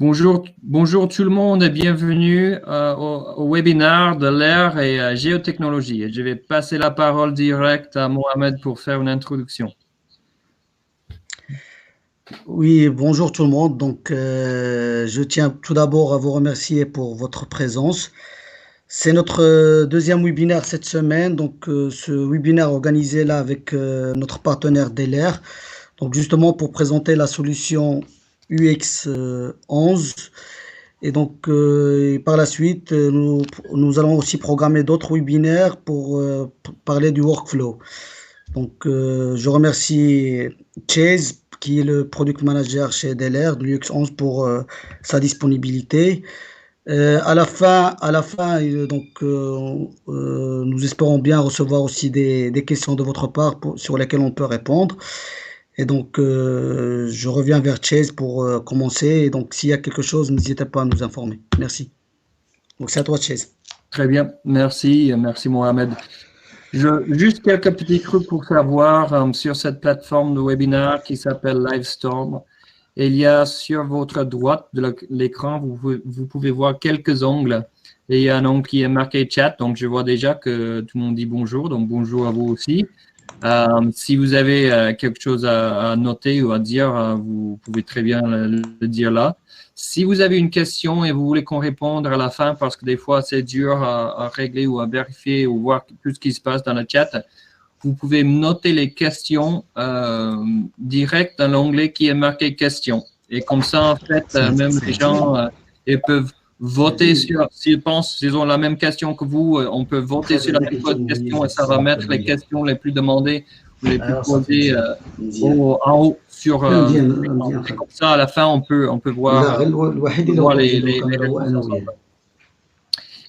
Bonjour tout le monde et bienvenue au webinaire de l'air et géotechnologie. Et je vais passer la parole directe à Mohamed pour faire une introduction. Oui, bonjour tout le monde. Je tiens tout d'abord à vous remercier pour votre présence. C'est notre deuxième webinaire cette semaine. Ce webinaire organisé là avec notre partenaire DLR. Donc, justement pour présenter la solution UX 11. Et par la suite, nous allons aussi programmer d'autres webinaires pour parler du workflow. Je remercie Chase, qui est le product manager chez DLR de l'UX11 pour sa disponibilité. Nous espérons bien recevoir aussi des questions de votre part sur lesquelles on peut répondre. Je reviens vers Chase pour commencer. Et donc, s'il y a quelque chose, n'hésitez pas à nous informer. Merci. Donc, c'est à toi, Chase. Très bien, merci Mohamed. Juste quelques petits trucs pour savoir sur cette plateforme de webinaire qui s'appelle Livestorm. Il y a sur votre droite de l'écran, vous pouvez voir quelques ongles. Et il y a un ongle qui est marqué chat, donc je vois déjà que tout le monde dit bonjour, donc bonjour à vous aussi. Si vous avez quelque chose à noter ou à dire, vous pouvez très bien le dire là. Si vous avez une question et vous voulez qu'on réponde à la fin, parce que des fois c'est dur à régler ou à vérifier ou voir tout ce qui se passe dans le chat, vous pouvez noter les questions direct dans l'onglet qui est marqué questions. Et comme ça, en fait, même les gens ils peuvent voter sur, s'ils pensent, s'ils ont la même question que vous, on peut voter sur la même question et ça va mettre les questions les plus demandées ou les plus posées en haut sur. Et comme ça, à la fin, on peut voir les réponses.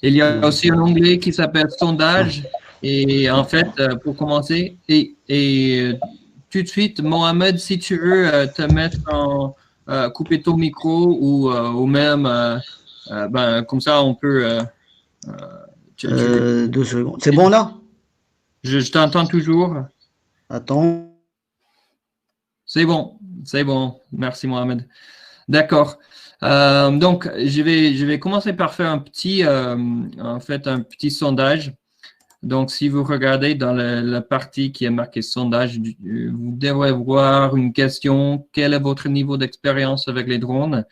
Il y a aussi un onglet qui s'appelle sondage. Et en fait, pour commencer, tout de suite, Mohamed, si tu veux te mettre couper ton micro ou même, comme ça, on peut. 2 secondes. C'est bon là? Je t'entends toujours. Attends. C'est bon. Merci Mohamed. D'accord. Donc, je vais commencer par faire un petit sondage. Donc, si vous regardez dans la partie qui est marquée sondage, vous devrez voir une question. Quel est votre niveau d'expérience avec les drones?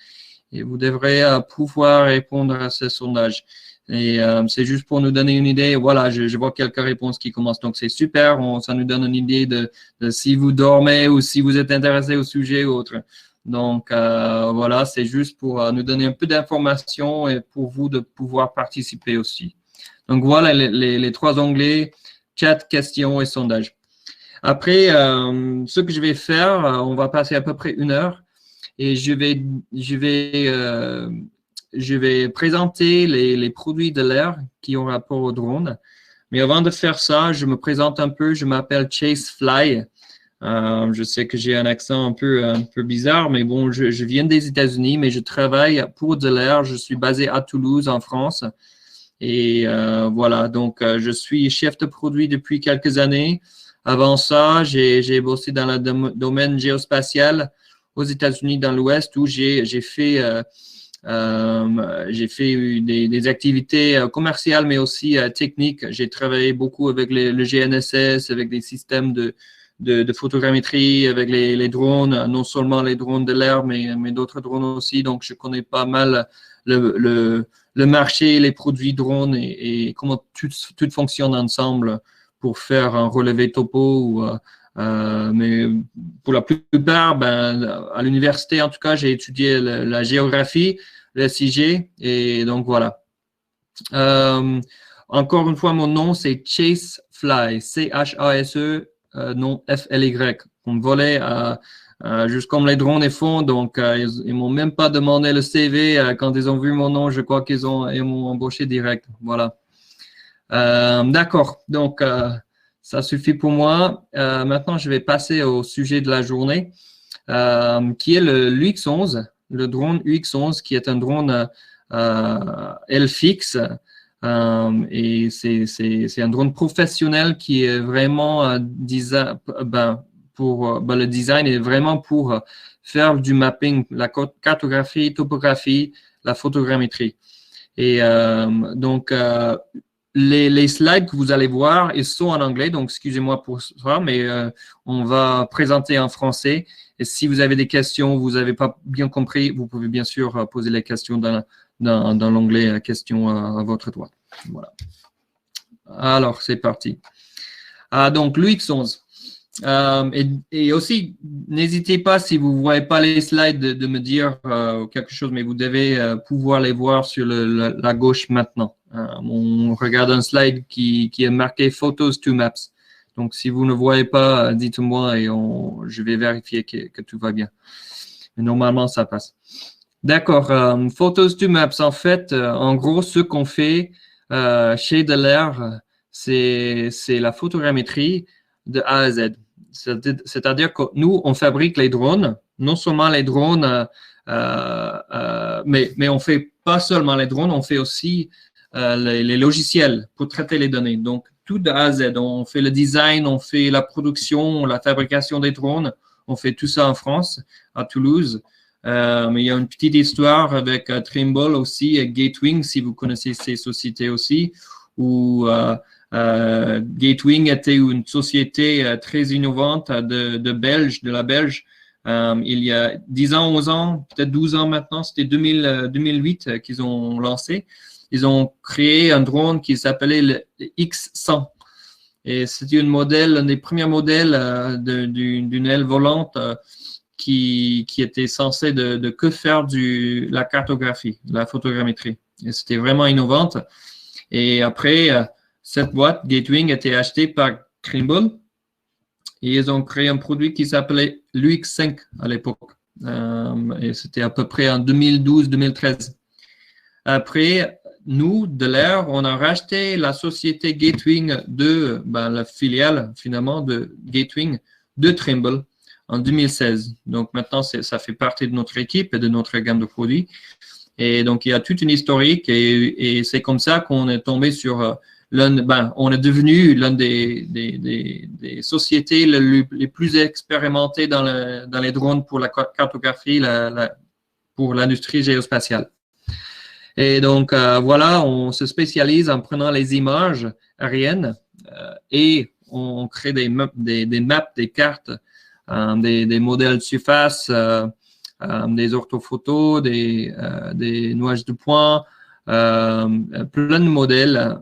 Et vous devrez pouvoir répondre à ce sondage. Et c'est juste pour nous donner une idée. Voilà, je vois quelques réponses qui commencent. Donc, c'est super. Ça nous donne une idée de si vous dormez ou si vous êtes intéressé au sujet ou autre. Donc, voilà, c'est juste pour nous donner un peu d'informations et pour vous de pouvoir participer aussi. Donc, voilà les 3 onglets, chat, questions et sondage. Après, ce que je vais faire, on va passer à peu près 1 heure et je vais présenter les produits de l'air qui ont rapport au drone. Mais avant de faire ça, je me présente un peu. Je m'appelle Chase Fly. Je sais que j'ai un accent un peu bizarre, mais bon, je viens des États-Unis, mais je travaille pour de l'air. Je suis basé à Toulouse, en France. Et voilà, donc je suis chef de produit depuis quelques années. Avant ça, j'ai bossé dans le domaine géospatial aux États-Unis, dans l'Ouest, où j'ai fait des activités commerciales, mais aussi techniques. J'ai travaillé beaucoup avec le GNSS, avec des systèmes de photogrammétrie, avec les drones, non seulement les drones de l'air, mais d'autres drones aussi. Donc, je connais pas mal le marché, les produits drones et comment tout fonctionne ensemble pour faire un relevé topo. Mais pour la plupart, à l'université, en tout cas, j'ai étudié la géographie, le SIG, et donc voilà. Encore une fois, mon nom, c'est Chase Fly, C-H-A-S-E, nom F-L-Y. On volait juste comme les drones font, donc ils m'ont même pas demandé le CV quand ils ont vu mon nom. Je crois qu'ils m'ont embauché direct. Voilà. D'accord. Donc ça suffit pour moi. Maintenant, je vais passer au sujet de la journée, qui est l'UX11, le drone UX11, qui est un drone aile fixe. Et c'est un drone professionnel qui est vraiment le design est vraiment pour faire du mapping, la cartographie, topographie, la photogrammétrie. Et donc, les slides que vous allez voir, ils sont en anglais, donc excusez-moi pour ça, mais on va présenter en français. Et si vous avez des questions, vous n'avez pas bien compris, vous pouvez bien sûr poser les questions dans l'onglet questions à votre droite. Voilà. Alors, c'est parti. Donc, l'UX11. Et aussi, n'hésitez pas, si vous ne voyez pas les slides, de me dire quelque chose, mais vous devez pouvoir les voir sur la gauche maintenant. On regarde un slide qui est marqué Photos to Maps. Donc, si vous ne voyez pas, dites-moi et je vais vérifier que tout va bien. Mais normalement, ça passe. D'accord. Photos to Maps, en fait, en gros, ce qu'on fait chez Delair, c'est la photogrammétrie de A à Z. C'est-à-dire que nous, on fabrique les drones, non seulement les drones, mais on ne fait pas seulement les drones, on fait aussi les logiciels pour traiter les données. Donc, tout de A à Z. On fait le design, on fait la production, la fabrication des drones. On fait tout ça en France, à Toulouse. Mais il y a une petite histoire avec Trimble aussi et Gatewing, si vous connaissez ces sociétés aussi, où Gatewing était une société très innovante de la Belge. Il y a 10 ans, 11 ans, peut-être 12 ans maintenant, c'était 2008 qu'ils ont lancé. Ils ont créé un drone qui s'appelait le X100. Et c'était un des premiers modèles d'une aile volante qui était censé de que faire la cartographie, la photogrammétrie. Et c'était vraiment innovante. Et après, cette boîte, Gatewing, a été achetée par Trimble et ils ont créé un produit qui s'appelait l'UX5 à l'époque. Et c'était à peu près en 2012-2013. Après, nous, Delair, on a racheté la société Gatewing la filiale finalement de Gatewing de Trimble en 2016. Donc maintenant, ça fait partie de notre équipe et de notre gamme de produits. Et donc, il y a toute une historique et c'est comme ça qu'on est tombé sur on est devenu l'une des sociétés les plus expérimentées dans les drones pour la cartographie, pour l'industrie géospatiale. Et donc, voilà, on se spécialise en prenant les images aériennes et on crée des maps, des cartes, des modèles de surface, des orthophotos, des nuages de points, plein de modèles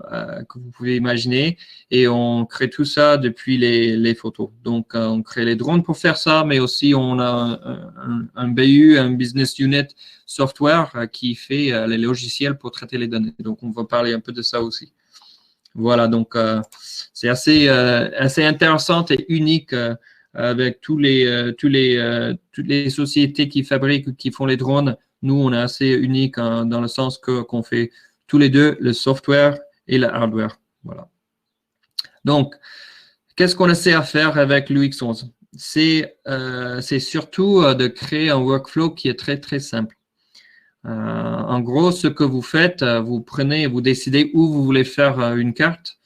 que vous pouvez imaginer et on crée tout ça depuis les photos. Donc, on crée les drones pour faire ça, mais aussi on a un BU, un Business Unit Software qui fait les logiciels pour traiter les données. Donc, on va parler un peu de ça aussi. Voilà, donc c'est assez intéressant et unique avec toutes les sociétés qui fabriquent, qui font les drones. Nous, on est assez unique dans le sens qu'on fait tous les deux le software et le hardware. Voilà. Donc, qu'est-ce qu'on essaie à faire avec l'UX11? C'est surtout de créer un workflow qui est très, très simple. En gros, ce que vous faites, vous décidez où vous voulez faire une carte.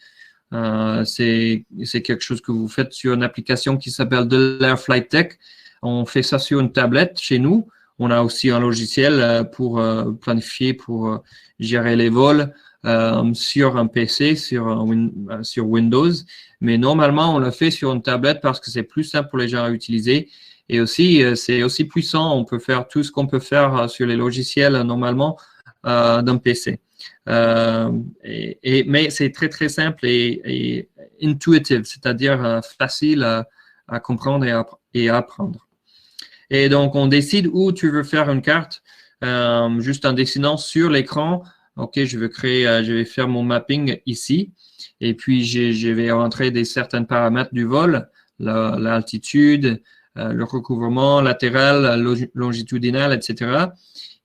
C'est quelque chose que vous faites sur une application qui s'appelle Delair Flight Tech. On fait ça sur une tablette chez nous. On a aussi un logiciel pour planifier, pour gérer les vols sur un PC, sur Windows. Mais normalement, on le fait sur une tablette parce que c'est plus simple pour les gens à utiliser. Et aussi, c'est aussi puissant. On peut faire tout ce qu'on peut faire sur les logiciels normalement d'un PC. Mais c'est très, très simple et intuitive, c'est-à-dire facile à comprendre et à apprendre. Et donc, on décide où tu veux faire une carte juste en dessinant sur l'écran. OK, je vais faire mon mapping ici. Et puis, je vais rentrer certains paramètres du vol, l'altitude, le recouvrement latéral, longitudinal, etc.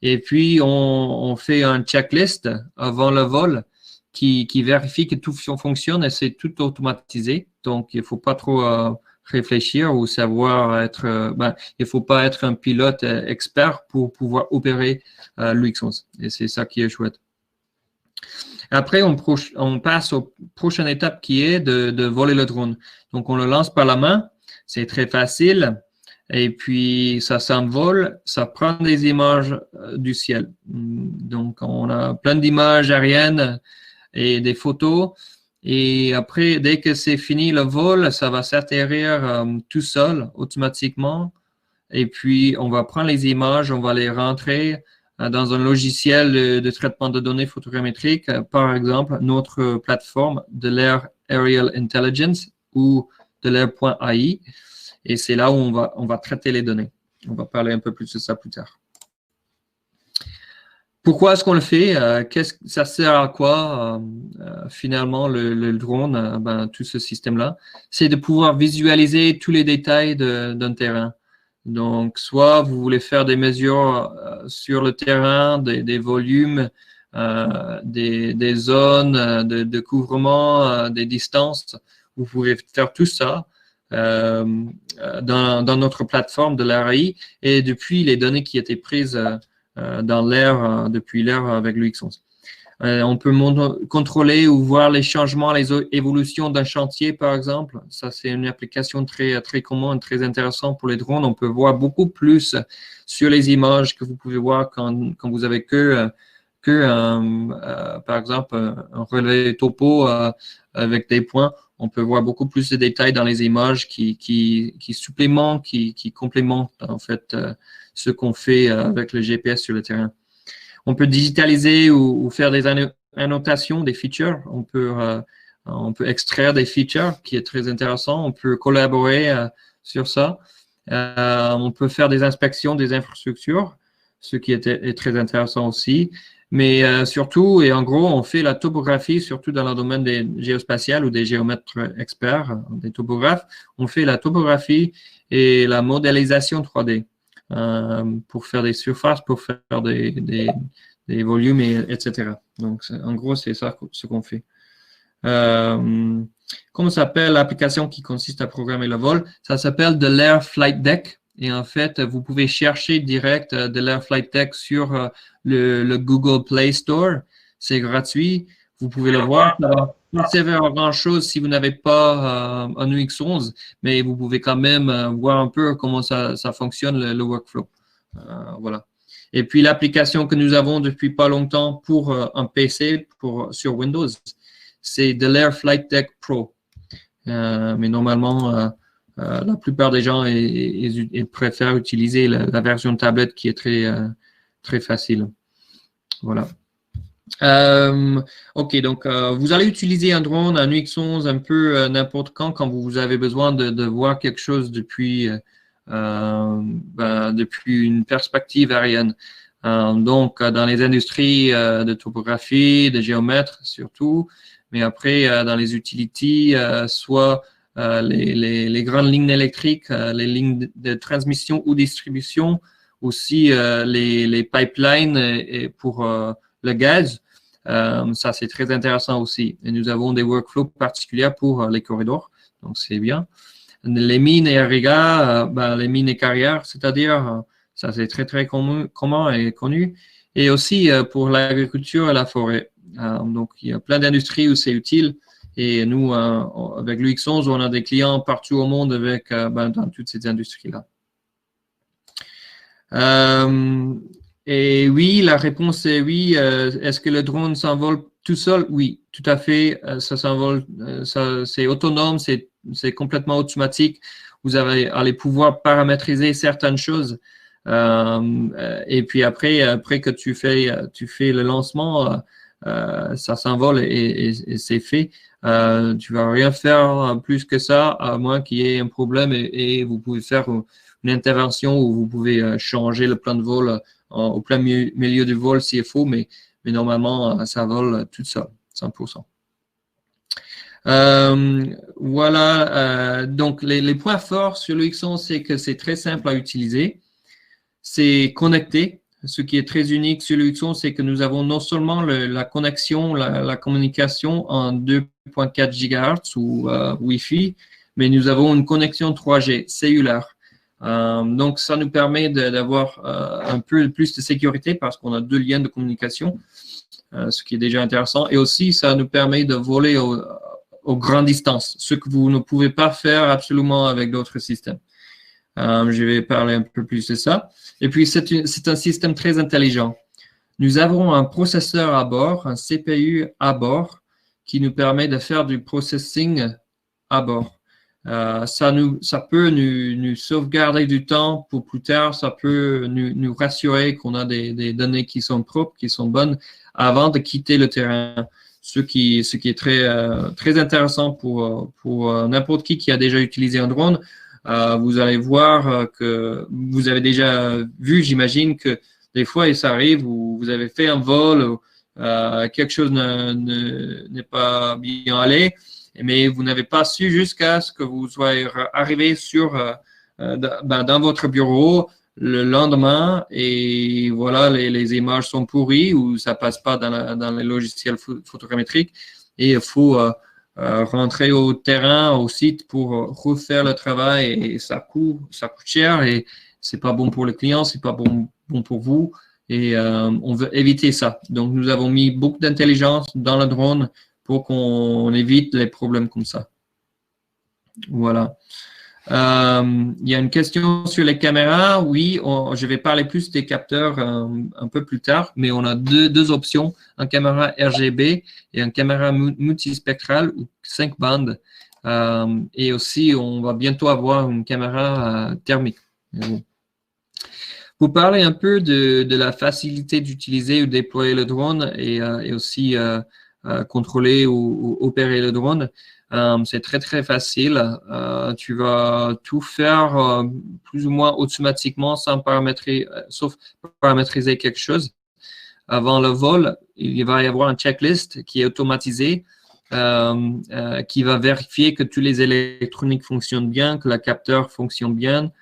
Et puis, on fait un checklist avant le vol qui vérifie que tout fonctionne et c'est tout automatisé. Donc, il ne faut pas trop réfléchir ou savoir il ne faut pas être un pilote expert pour pouvoir opérer l'UX11. Et c'est ça qui est chouette. Après, on passe aux prochaine étape qui est de voler le drone. Donc, on le lance par la main. C'est très facile. et puis ça s'envole, ça prend des images du ciel. Donc, on a plein d'images aériennes et des photos. Et après, dès que c'est fini le vol, ça va s'atterrir tout seul, automatiquement. Et puis, on va prendre les images, on va les rentrer dans un logiciel de traitement de données photogrammétriques, par exemple, notre plateforme de l'Air Aerial Intelligence ou de l'Air.ai. Et c'est là où on va traiter les données. On va parler un peu plus de ça plus tard. Pourquoi est-ce qu'on le fait? Ça sert à quoi finalement le drone, tout ce système-là? C'est de pouvoir visualiser tous les détails d'un terrain. Donc, soit vous voulez faire des mesures sur le terrain, des volumes, des zones de couvrement, des distances. Vous pouvez faire tout ça dans notre plateforme de l'ARI et depuis les données qui étaient prises dans l'air, depuis l'air avec l'UX11. On peut contrôler ou voir les changements, les évolutions d'un chantier, par exemple. Ça, c'est une application très, très commune, très intéressante pour les drones. On peut voir beaucoup plus sur les images que vous pouvez voir quand vous avez par exemple, un relevé topo avec des points. On peut voir beaucoup plus de détails dans les images qui supplémentent, qui complémentent en fait ce qu'on fait avec le GPS sur le terrain. On peut digitaliser ou faire des annotations, des features. On peut extraire des features qui est très intéressant. On peut collaborer sur ça. On peut faire des inspections des infrastructures, ce qui est très intéressant aussi. Mais surtout, et en gros, on fait la topographie, surtout dans le domaine des géospatiales ou des géomètres experts, des topographes. On fait la topographie et la modélisation 3D pour faire des surfaces, pour faire des volumes, etc. Donc, en gros, c'est ça ce qu'on fait. Comment s'appelle l'application qui consiste à programmer le vol? Ça s'appelle de l'Air Flight Deck. Et en fait, vous pouvez chercher direct de l'Air Flight Deck sur le Google Play Store. C'est gratuit. Vous pouvez le voir. Ça va pas servir à grand-chose si vous n'avez pas un UX11, mais vous pouvez quand même voir un peu comment ça fonctionne, le workflow. Voilà. Et puis, l'application que nous avons depuis pas longtemps pour un PC sur Windows, c'est de l'Air Flight Deck Pro. Mais normalement, la plupart des gens ils préfèrent utiliser la version tablette qui est très, très facile. Voilà. OK, donc vous allez utiliser un drone, un UX11 un peu n'importe quand vous avez besoin de voir quelque chose depuis une perspective aérienne. Donc, dans les industries de topographie, de géomètres surtout, mais après, dans les utilities, soit les grandes lignes électriques, les lignes de transmission ou distribution, aussi les pipelines pour le gaz. Ça, c'est très intéressant aussi. Et nous avons des workflows particuliers pour les corridors, donc c'est bien. Les mines et irrigas, les mines et carrières, c'est-à-dire, ça c'est très, très commun et connu. Et aussi pour l'agriculture et la forêt. Donc, il y a plein d'industries où c'est utile. Et nous, avec l'UX11, on a des clients partout au monde dans toutes ces industries-là. Et oui, la réponse est oui. Est-ce que le drone s'envole tout seul? Oui, tout à fait. Ça s'envole, c'est autonome, c'est complètement automatique. Vous allez pouvoir paramétriser certaines choses. Et puis après que tu fais le lancement, ça s'envole et c'est fait. Tu vas rien faire plus que ça, à moins qu'il y ait un problème et vous pouvez faire une intervention où vous pouvez changer le plan de vol au plein milieu du vol s'il faut, mais normalement, ça vole tout seul, 100%. Voilà, donc les points forts sur le UX11, c'est que c'est très simple à utiliser. C'est connecté. Ce qui est très unique sur le UX11, c'est que nous avons non seulement la connexion, la communication en 2.4 GHz ou Wi-Fi, mais nous avons une connexion 3G cellulaire. Donc, ça nous permet d'avoir un peu plus de sécurité parce qu'on a deux liens de communication, ce qui est déjà intéressant. Et aussi, ça nous permet de voler aux grandes distances, ce que vous ne pouvez pas faire absolument avec d'autres systèmes. Je vais parler un peu plus de ça. Et puis, c'est un système très intelligent. Nous avons un processeur à bord, un CPU à bord, qui nous permet de faire du processing à bord. Ça peut nous sauvegarder du temps pour plus tard, ça peut nous rassurer qu'on a des données qui sont propres, qui sont bonnes, avant de quitter le terrain. Ce qui est très intéressant pour n'importe qui a déjà utilisé un drone. Vous allez voir que vous avez déjà vu, j'imagine, que des fois, ça arrive où vous avez fait un vol, quelque chose n'est pas bien allé, mais vous n'avez pas su jusqu'à ce que vous soyez arrivé dans votre bureau le lendemain et voilà, les images sont pourries ou ça passe pas dans les logiciels photogrammétriques et il faut rentrer au terrain, au site pour refaire le travail et ça coûte cher et c'est pas bon pour le client, c'est pas bon pour vous et on veut éviter ça. Donc, nous avons mis beaucoup d'intelligence dans le drone pour qu'on évite les problèmes comme ça. Voilà. Il y a une question sur les caméras. Oui, je vais parler plus des capteurs un peu plus tard, mais on a deux options, un caméra RGB et un caméra multispectrale ou 5 bandes. Et aussi, on va bientôt avoir une caméra thermique. Pour parler un peu de la facilité d'utiliser ou déployer le drone et aussi contrôler ou opérer le drone, c'est très facile. Tu vas tout faire plus ou moins automatiquement sans paramétrer, sauf paramétriser quelque chose. Avant le vol, il va y avoir un checklist qui est automatisé, qui va vérifier que tous les électroniques fonctionnent bien, que le capteur fonctionne bien,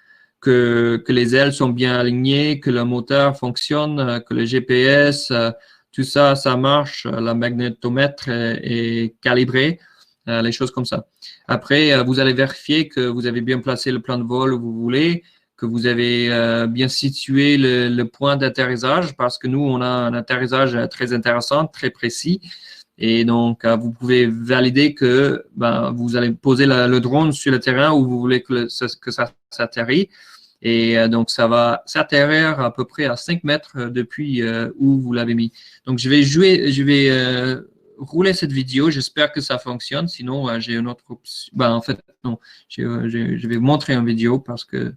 que les ailes sont bien alignées, que le moteur fonctionne, que le GPS, tout ça, ça marche, le magnétomètre est calibré, les choses comme ça. Après, vous allez vérifier que vous avez bien placé le plan de vol où vous voulez, que vous avez bien situé le point d'atterrissage parce que nous, on a un atterrissage très intéressant, très précis. Et donc, vous pouvez valider que vous allez poser le drone sur le terrain où vous voulez que ça s'atterrisse. Et donc, ça va s'atterrir à peu près à 5 mètres depuis où vous l'avez mis. Donc, je vais rouler cette vidéo. J'espère que ça fonctionne. Sinon, j'ai une autre option. En fait, non. Je vais vous montrer une vidéo parce que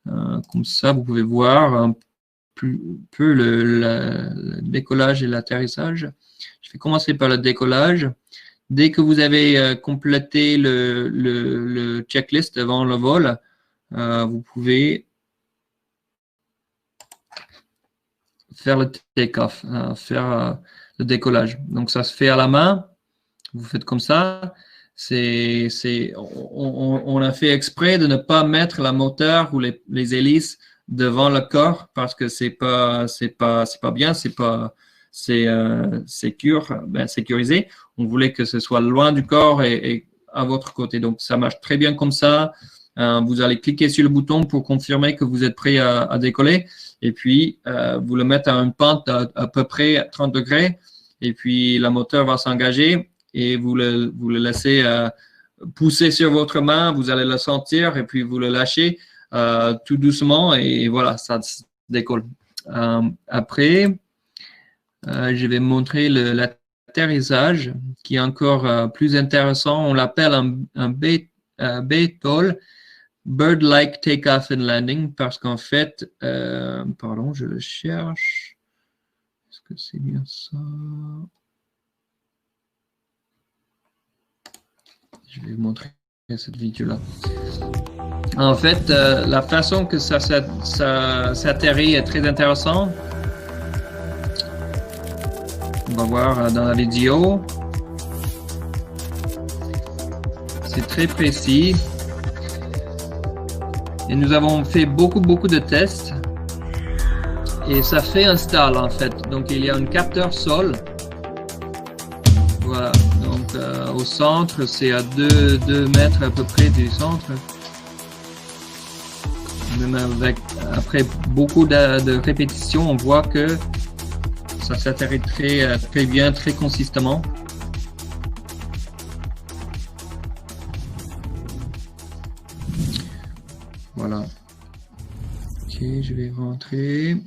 comme ça, vous pouvez voir un peu le décollage et l'atterrissage. Je vais commencer par le décollage. Dès que vous avez complété le checklist avant le vol, vous pouvez faire le take-off, faire le décollage. Donc, ça se fait à la main. Vous faites comme ça. On a fait exprès de ne pas mettre la moteur ou les hélices devant le corps parce que c'est pas bien, c'est sécurisé. On voulait que ce soit loin du corps et à votre côté. Donc, ça marche très bien comme ça. Vous allez cliquer sur le bouton pour confirmer que vous êtes prêt à décoller. Et puis, vous le mettez à une pente à peu près 30 degrés. Et puis, le moteur va s'engager et vous le laissez pousser sur votre main. Vous allez le sentir et puis vous le lâchez tout doucement. Et voilà, ça décolle. Après, je vais montrer l'atterrissage qui est encore plus intéressant. On l'appelle un BTOL, Bird-like Takeoff and Landing, parce qu'en fait, pardon, je le cherche. Est-ce que c'est bien ça? Je vais vous montrer cette vidéo-là. En fait, la façon que ça s'atterrit est très intéressante. On va voir dans la vidéo. C'est très précis. Et nous avons fait beaucoup de tests. Et ça fait un stall en fait. Donc il y a un capteur sol. Voilà. Donc au centre, c'est à 2 mètres à peu près du centre. Même après beaucoup de répétitions, on voit que ça s'atterrit très bien, très consistamment. Voilà. Ok, je vais rentrer.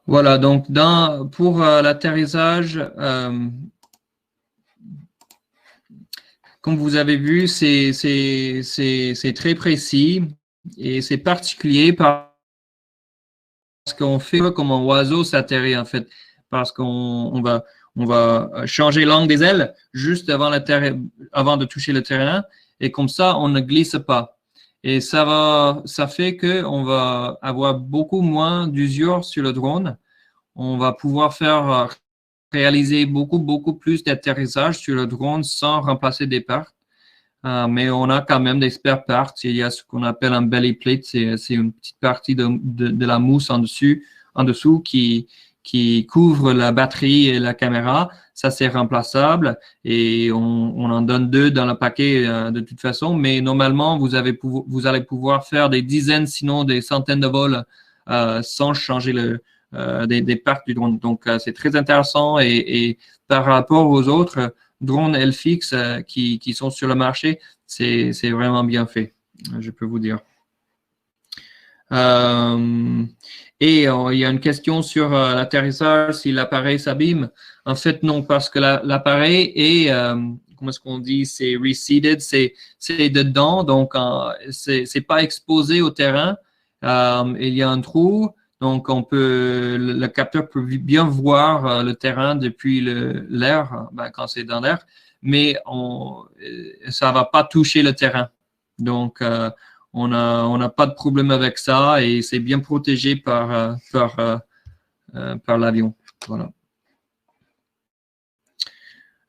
Voilà, donc pour l'atterrissage, comme vous avez vu, c'est très précis et c'est particulier parce qu'on fait comme un oiseau s'atterrit en fait, parce qu'on va changer l'angle des ailes juste avant de toucher le terrain et comme ça, on ne glisse pas. Et ça fait qu'on va avoir beaucoup moins d'usure sur le drone. On va pouvoir réaliser beaucoup plus d'atterrissage sur le drone sans remplacer des parts. Mais on a quand même des spare parts. Il y a ce qu'on appelle un belly plate, c'est une petite partie de la mousse en dessous qui couvre la batterie et la caméra. Ça, c'est remplaçable et on en donne 2 dans le paquet de toute façon. Mais normalement, vous allez pouvoir faire des dizaines, sinon des centaines de vols sans changer des parts du drone. Donc, c'est très intéressant et par rapport aux autres drones LFX qui sont sur le marché, c'est vraiment bien fait, je peux vous dire. Et il y a une question sur l'atterrissage, si l'appareil s'abîme. En fait, non, parce que l'appareil est, comment est-ce qu'on dit, c'est reseated, c'est dedans, donc c'est pas exposé au terrain. Il y a un trou, donc le capteur peut bien voir le terrain depuis l'air, quand c'est dans l'air, mais ça va pas toucher le terrain. Donc, on n'a pas de problème avec ça et c'est bien protégé par l'avion. Voilà.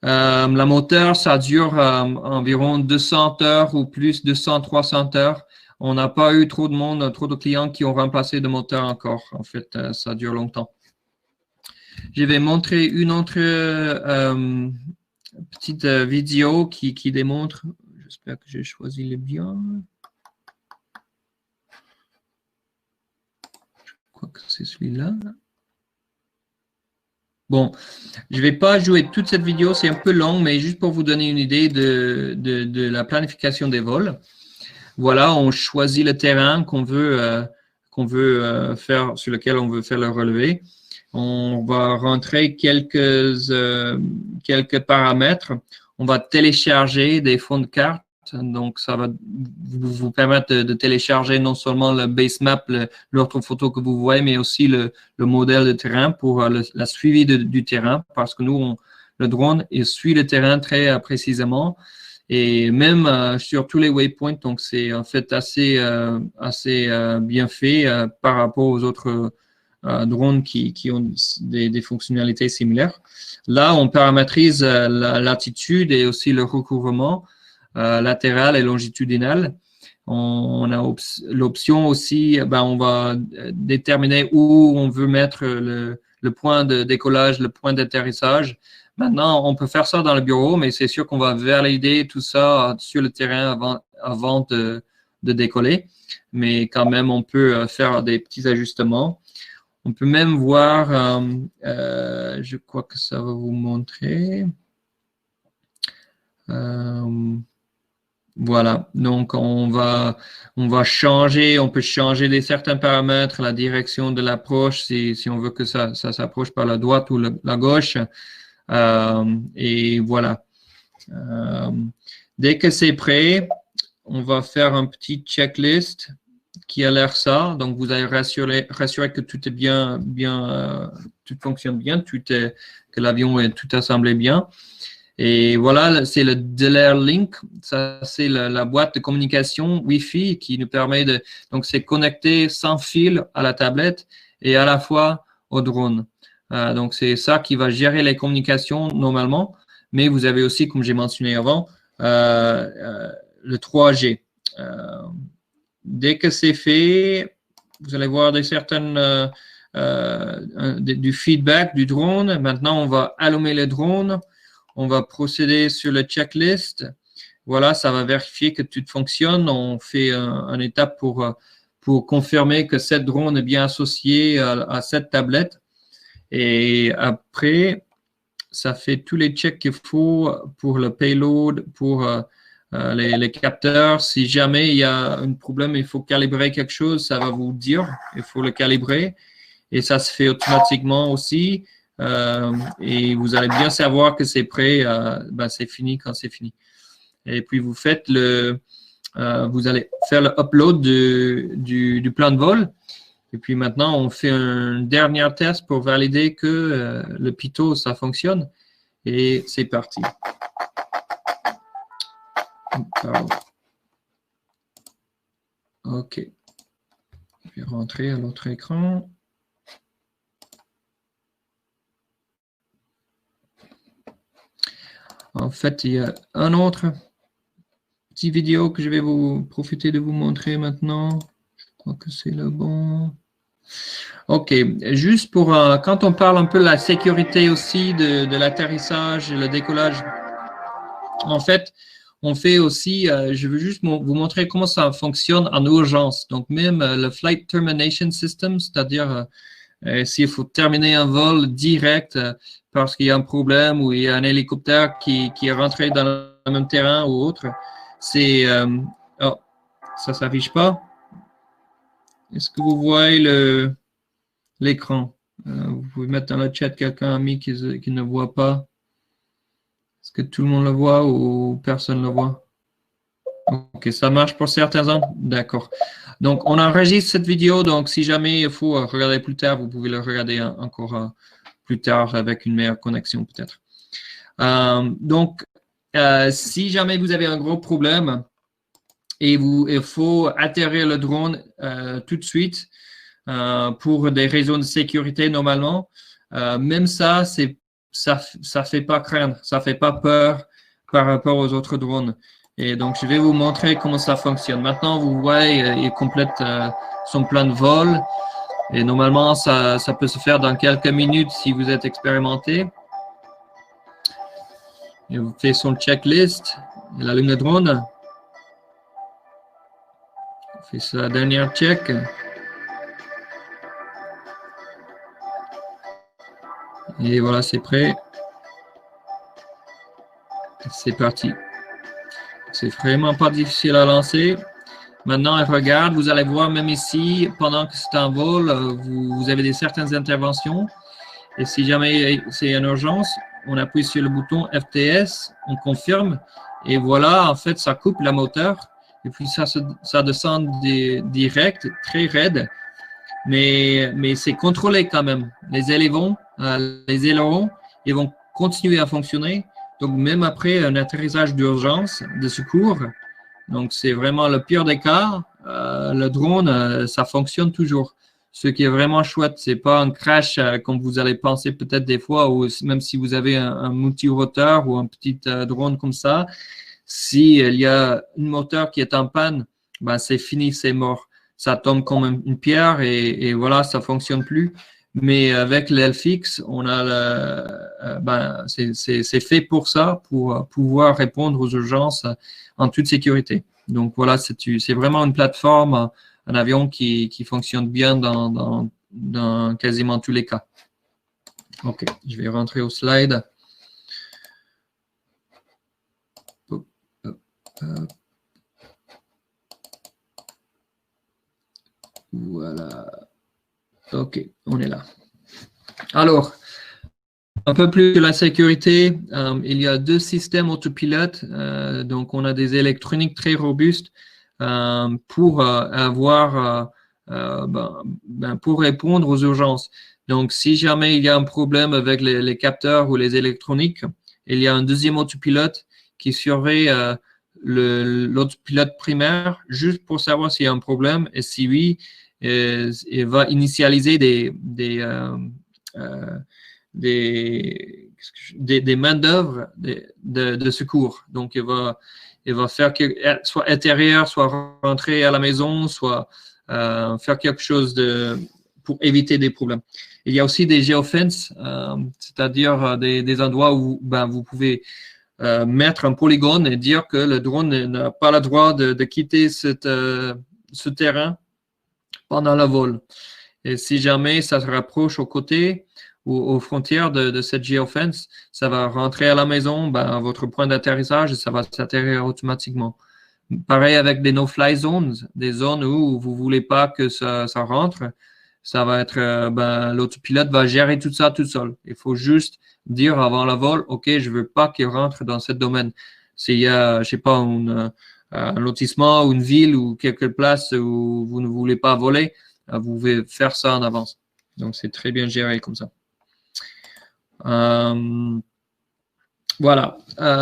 La moteur, ça dure environ 200 heures ou plus, 200, 300 heures. On n'a pas eu trop de clients qui ont remplacé de moteur encore. En fait, ça dure longtemps. Je vais montrer une autre petite vidéo qui démontre. J'espère que j'ai choisi le bien. Je crois que c'est celui-là. Bon, je ne vais pas jouer toute cette vidéo, c'est un peu long, mais juste pour vous donner une idée de la planification des vols. Voilà, on choisit le terrain qu'on veut faire, sur lequel on veut faire le relevé. On va rentrer quelques paramètres. On va télécharger des fonds de carte. Donc, ça va vous permettre de télécharger non seulement le base map, l'autre photo que vous voyez, mais aussi le modèle de terrain pour la suivi du terrain, parce que nous, le drone, il suit le terrain très précisément. Et même sur tous les waypoints, donc c'est en fait assez bien fait par rapport aux autres drones qui ont des fonctionnalités similaires. Là, on paramétrise la latitude et aussi le recouvrement latéral et longitudinal. On a l'option aussi, on va déterminer où on veut mettre le point de décollage, le point d'atterrissage. Maintenant, on peut faire ça dans le bureau, mais c'est sûr qu'on va valider tout ça sur le terrain avant de décoller. Mais quand même, on peut faire des petits ajustements. On peut même voir, je crois que ça va vous montrer. Voilà, donc on va changer, on peut changer certains paramètres, la direction de l'approche, si on veut que ça s'approche par la droite ou la gauche. Et voilà. Dès que c'est prêt, on va faire un petit checklist qui a l'air ça. Donc, vous allez rassurer que tout est bien, tout fonctionne bien, que l'avion est tout assemblé bien. Et voilà, c'est le Delair Link. Ça, c'est la boîte de communication Wi-Fi qui nous permet donc c'est connecté sans fil à la tablette et à la fois au drone. Donc, c'est ça qui va gérer les communications normalement. Mais vous avez aussi, comme j'ai mentionné avant, le 3G. Dès que c'est fait, vous allez voir du feedback du drone. Maintenant, on va allumer le drone. On va procéder sur le checklist. Voilà, ça va vérifier que tout fonctionne. On fait une étape pour confirmer que cette drone est bien associée à cette tablette. Et après, ça fait tous les checks qu'il faut pour le payload, pour les capteurs. Si jamais il y a un problème, il faut calibrer quelque chose, ça va vous dire, il faut le calibrer. Et ça se fait automatiquement aussi. Et vous allez bien savoir que c'est prêt, c'est fini quand c'est fini. Et puis vous faites vous allez faire le upload du plan de vol. Et puis maintenant, on fait un dernier test pour valider que le Pitot, ça fonctionne. Et c'est parti. Pardon. OK. Je vais rentrer à l'autre écran. En fait, il y a un autre petit vidéo que je vais profiter de vous montrer maintenant. Je crois que c'est le bon. OK. Juste pour, quand on parle un peu de la sécurité aussi de l'atterrissage et le décollage, en fait, on fait aussi, je veux juste vous montrer comment ça fonctionne en urgence. Donc, même le Flight Termination System, c'est-à-dire s'il faut terminer un vol direct parce qu'il y a un problème ou il y a un hélicoptère qui est rentré dans le même terrain ou autre, c'est... oh, ça ne s'affiche pas. Est-ce que vous voyez l'écran? Vous pouvez mettre dans le chat quelqu'un ami qui ne voit pas. Est-ce que tout le monde le voit ou personne ne le voit? Ok, ça marche pour certains gens? D'accord. Donc, on enregistre cette vidéo. Donc, si jamais il faut regarder plus tard, vous pouvez le regarder encore plus tard avec une meilleure connexion peut-être. Donc, si jamais vous avez un gros problème et il faut atterrir le drone tout de suite pour des raisons de sécurité normalement, même ça fait pas craindre, ça fait pas peur par rapport aux autres drones. Et donc, je vais vous montrer comment ça fonctionne. Maintenant, vous voyez, il complète son plan de vol. Et normalement, ça peut se faire dans quelques minutes si vous êtes expérimenté. Et vous faites son checklist. Il allume le drone. Il fait sa dernière check. Et voilà, c'est prêt. C'est parti. C'est vraiment pas difficile à lancer. Maintenant, elle regarde. Vous allez voir même ici, pendant que c'est en vol, vous avez certaines interventions. Et si jamais c'est une urgence, on appuie sur le bouton FTS, on confirme. Et voilà, en fait, ça coupe la moteur. Et puis, ça descend direct, très raide. Mais c'est contrôlé quand même. Les ailerons, ils vont continuer à fonctionner. Donc, même après un atterrissage d'urgence, de secours, donc c'est vraiment le pire des cas, le drone, ça fonctionne toujours. Ce qui est vraiment chouette, c'est pas un crash comme vous allez penser peut-être des fois, ou même si vous avez un multirotor ou un petit drone comme ça, s'il y a un moteur qui est en panne, ben c'est fini, c'est mort. Ça tombe comme une pierre et voilà, ça fonctionne plus. Mais avec l'Elfix, on a c'est fait pour ça, pour pouvoir répondre aux urgences en toute sécurité. Donc voilà, c'est vraiment une plateforme, un avion qui fonctionne bien dans quasiment tous les cas. OK, je vais rentrer au slide. Voilà. OK, on est là. Alors, un peu plus de la sécurité, il y a 2 systèmes autopilotes. Donc, on a des électroniques très robustes pour pour répondre aux urgences. Donc, si jamais il y a un problème avec les capteurs ou les électroniques, il y a un deuxième autopilote qui surveille l'autopilote primaire juste pour savoir s'il y a un problème et si oui, il va initialiser des main-d'œuvre de secours. Donc, il va faire soit intérieur, soit rentrer à la maison, soit faire quelque chose pour éviter des problèmes. Il y a aussi des geofences, c'est-à-dire des endroits où vous pouvez mettre un polygone et dire que le drone n'a pas le droit de quitter ce terrain pendant le vol. Et si jamais ça se rapproche au côté aux frontières de cette geofence, ça va rentrer à la maison, à votre point d'atterrissage et ça va s'atterrir automatiquement. Pareil avec des no-fly zones, des zones où vous voulez pas que ça rentre, ça va être, l'autopilote va gérer tout ça tout seul. Il faut juste dire avant le vol, OK, je veux pas qu'il rentre dans ce domaine. S'il y a, je sais pas, un lotissement ou une ville ou quelque place où vous ne voulez pas voler, vous pouvez faire ça en avance. Donc, c'est très bien géré comme ça. Voilà.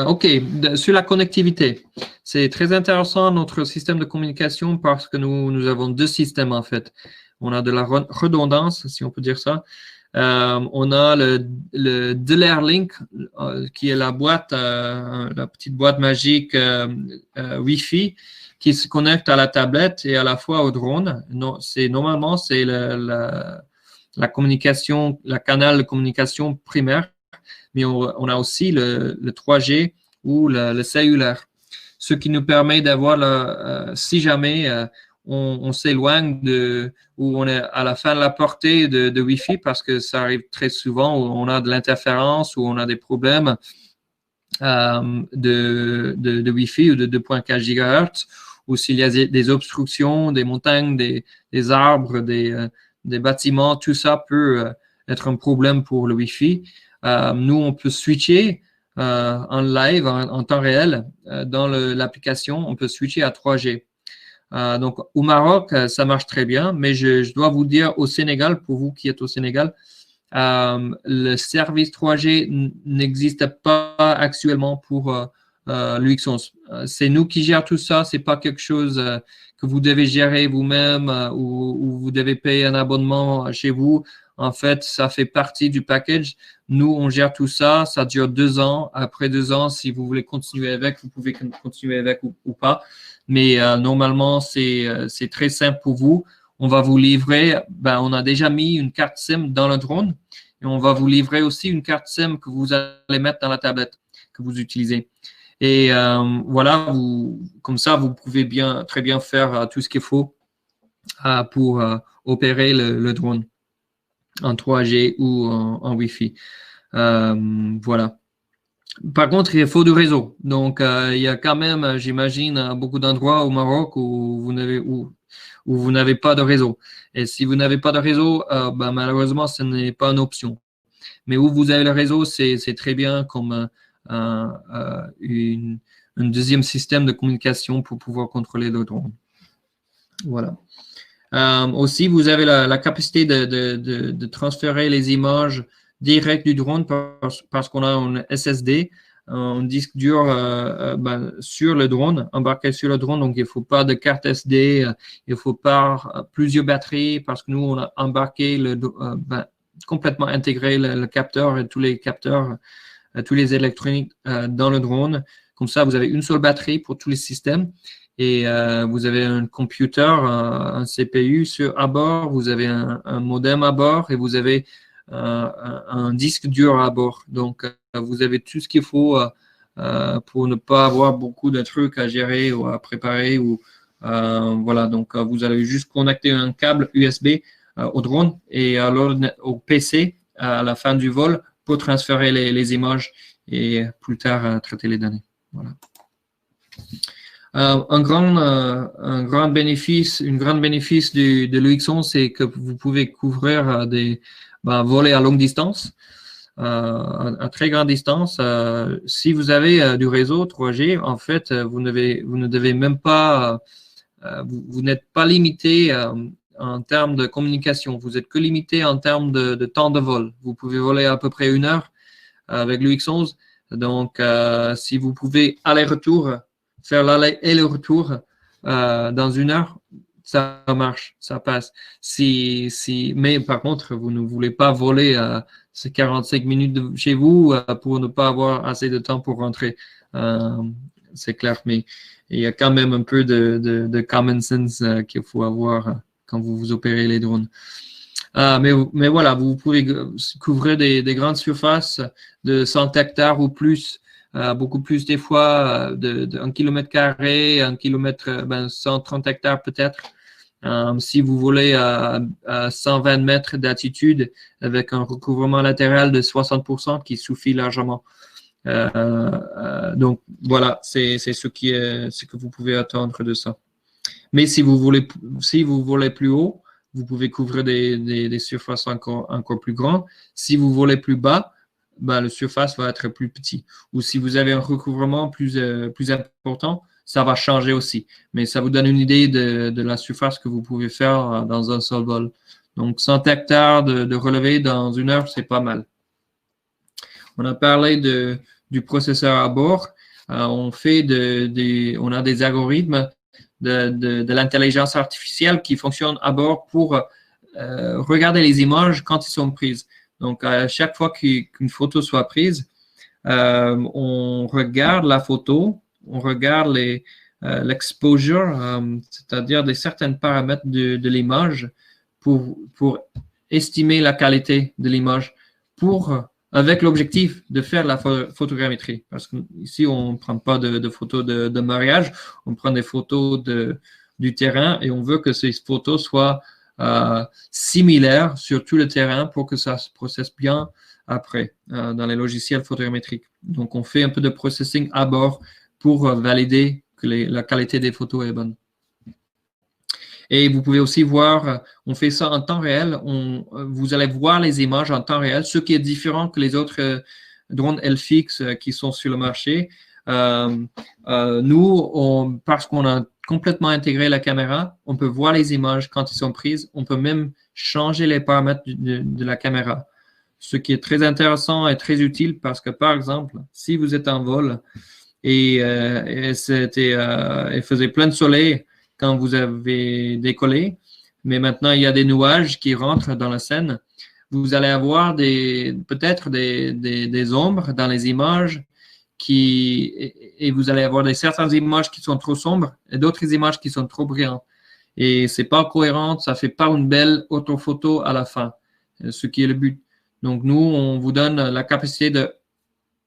OK. Sur la connectivité, c'est très intéressant notre système de communication parce que nous avons deux systèmes en fait. On a de la redondance, si on peut dire ça. On a le DeLairlink, qui est la boîte, la petite boîte magique Wi-Fi qui se connecte à la tablette et à la fois au drone. Normalement, c'est la communication, la canal de communication primaire, mais on a aussi le 3G ou le cellulaire, ce qui nous permet d'avoir, si jamais on s'éloigne où on est à la fin de la portée de Wi-Fi, parce que ça arrive très souvent où on a de l'interférence, où on a des problèmes de Wi-Fi ou de 2.4 GHz, ou s'il y a des obstructions, des montagnes, des arbres, des bâtiments, tout ça peut être un problème pour le Wi-Fi. Nous, on peut switcher en live, en temps réel, dans l'application, on peut switcher à 3G. Donc, au Maroc, ça marche très bien, mais je dois vous dire, au Sénégal, pour vous qui êtes au Sénégal, le service 3G n'existe pas actuellement pour l'UX11. C'est nous qui gérons tout ça, c'est pas quelque chose que vous devez gérer vous-même ou vous devez payer un abonnement chez vous. En fait, ça fait partie du package. Nous, on gère tout ça. Ça dure 2 ans. Après 2 ans, si vous voulez continuer avec, vous pouvez continuer avec ou pas. Mais normalement, c'est très simple pour vous. On va vous livrer, on a déjà mis une carte SIM dans le drone et on va vous livrer aussi une carte SIM que vous allez mettre dans la tablette que vous utilisez. Et voilà, comme ça, vous pouvez très bien faire tout ce qu'il faut pour opérer le drone en 3G ou en Wi-Fi. Voilà. Par contre, il faut du réseau. Donc, il y a quand même, j'imagine, beaucoup d'endroits au Maroc où vous n'avez pas de réseau. Et si vous n'avez pas de réseau, malheureusement, ce n'est pas une option. Mais où vous avez le réseau, c'est très bien comme un deuxième système de communication pour pouvoir contrôler le drone. Voilà. Aussi, vous avez la capacité de transférer les images direct du drone parce qu'on a un SSD, un disque dur sur le drone, embarqué sur le drone. Donc, il ne faut pas de carte SD, il ne faut pas plusieurs batteries parce que nous, on a embarqué complètement intégré le capteur et tous les capteurs, tous les électroniques dans le drone. Comme ça, vous avez une seule batterie pour tous les systèmes. Et vous avez un computer, un CPU à bord, vous avez un modem à bord et vous avez un disque dur à bord. Donc, vous avez tout ce qu'il faut pour ne pas avoir beaucoup de trucs à gérer ou à préparer. Voilà, donc vous allez juste connecter un câble USB au drone et alors au PC à la fin du vol pour transférer les images et plus tard traiter les données. Voilà. Un grand bénéfice de l'UX11, c'est que vous pouvez couvrir voler à longue distance, à très grande distance. Si vous avez du réseau 3G, en fait, vous ne devez même pas, vous n'êtes pas limité en termes de communication. Vous êtes que limité en termes de temps de vol. Vous pouvez voler à peu près 1 heure avec l'UX11. Donc, si vous pouvez aller-retour, faire l'aller et le retour dans 1 heure, ça marche, ça passe. Mais par contre, vous ne voulez pas voler ces 45 minutes chez vous pour ne pas avoir assez de temps pour rentrer. C'est clair, mais il y a quand même un peu de common sense qu'il faut avoir quand vous opérez les drones. Mais voilà, vous pouvez couvrir des grandes surfaces de 100 hectares ou plus. Beaucoup plus des fois de 1 km², 1 km, 130 hectares peut-être. Si vous voulez à 120 mètres d'altitude avec un recouvrement latéral de 60% qui suffit largement. Donc voilà, c'est ce que vous pouvez attendre de ça. Mais si vous voulez plus haut, vous pouvez couvrir des surfaces encore plus grandes. Si vous voulez plus bas, ben, le surface va être plus petit. Ou si vous avez un recouvrement plus important, ça va changer aussi. Mais ça vous donne une idée de la surface que vous pouvez faire dans un seul vol. Donc 100 hectares de relevé dans 1 heure, c'est pas mal. On a parlé du processeur à bord. On a des algorithmes de l'intelligence artificielle qui fonctionnent à bord pour regarder les images quand ils sont prises. Donc, à chaque fois qu'une photo soit prise, on regarde la photo, on regarde l'exposure, c'est-à-dire certains paramètres de l'image pour estimer la qualité de l'image avec l'objectif de faire la photogrammétrie. Parce qu'ici, on ne prend pas de photos de mariage, on prend des photos du terrain et on veut que ces photos soient similaires sur tout le terrain pour que ça se processe bien après dans les logiciels photogrammétriques. Donc, on fait un peu de processing à bord pour valider que la qualité des photos est bonne. Et vous pouvez aussi voir, on fait ça en temps réel. Vous allez voir les images en temps réel, ce qui est différent que les autres drones LFX qui sont sur le marché. Nous, parce qu'on a complètement intégré la caméra, on peut voir les images quand elles sont prises. On peut même changer les paramètres de la caméra. Ce qui est très intéressant et très utile parce que, par exemple, si vous êtes en vol et il faisait plein de soleil quand vous avez décollé, mais maintenant il y a des nuages qui rentrent dans la scène, vous allez avoir peut-être des ombres dans les images et vous allez avoir certaines images qui sont trop sombres et d'autres images qui sont trop brillantes. Et c'est pas cohérent, ça fait pas une belle orthophoto à la fin, ce qui est le but. Donc nous, on vous donne la capacité de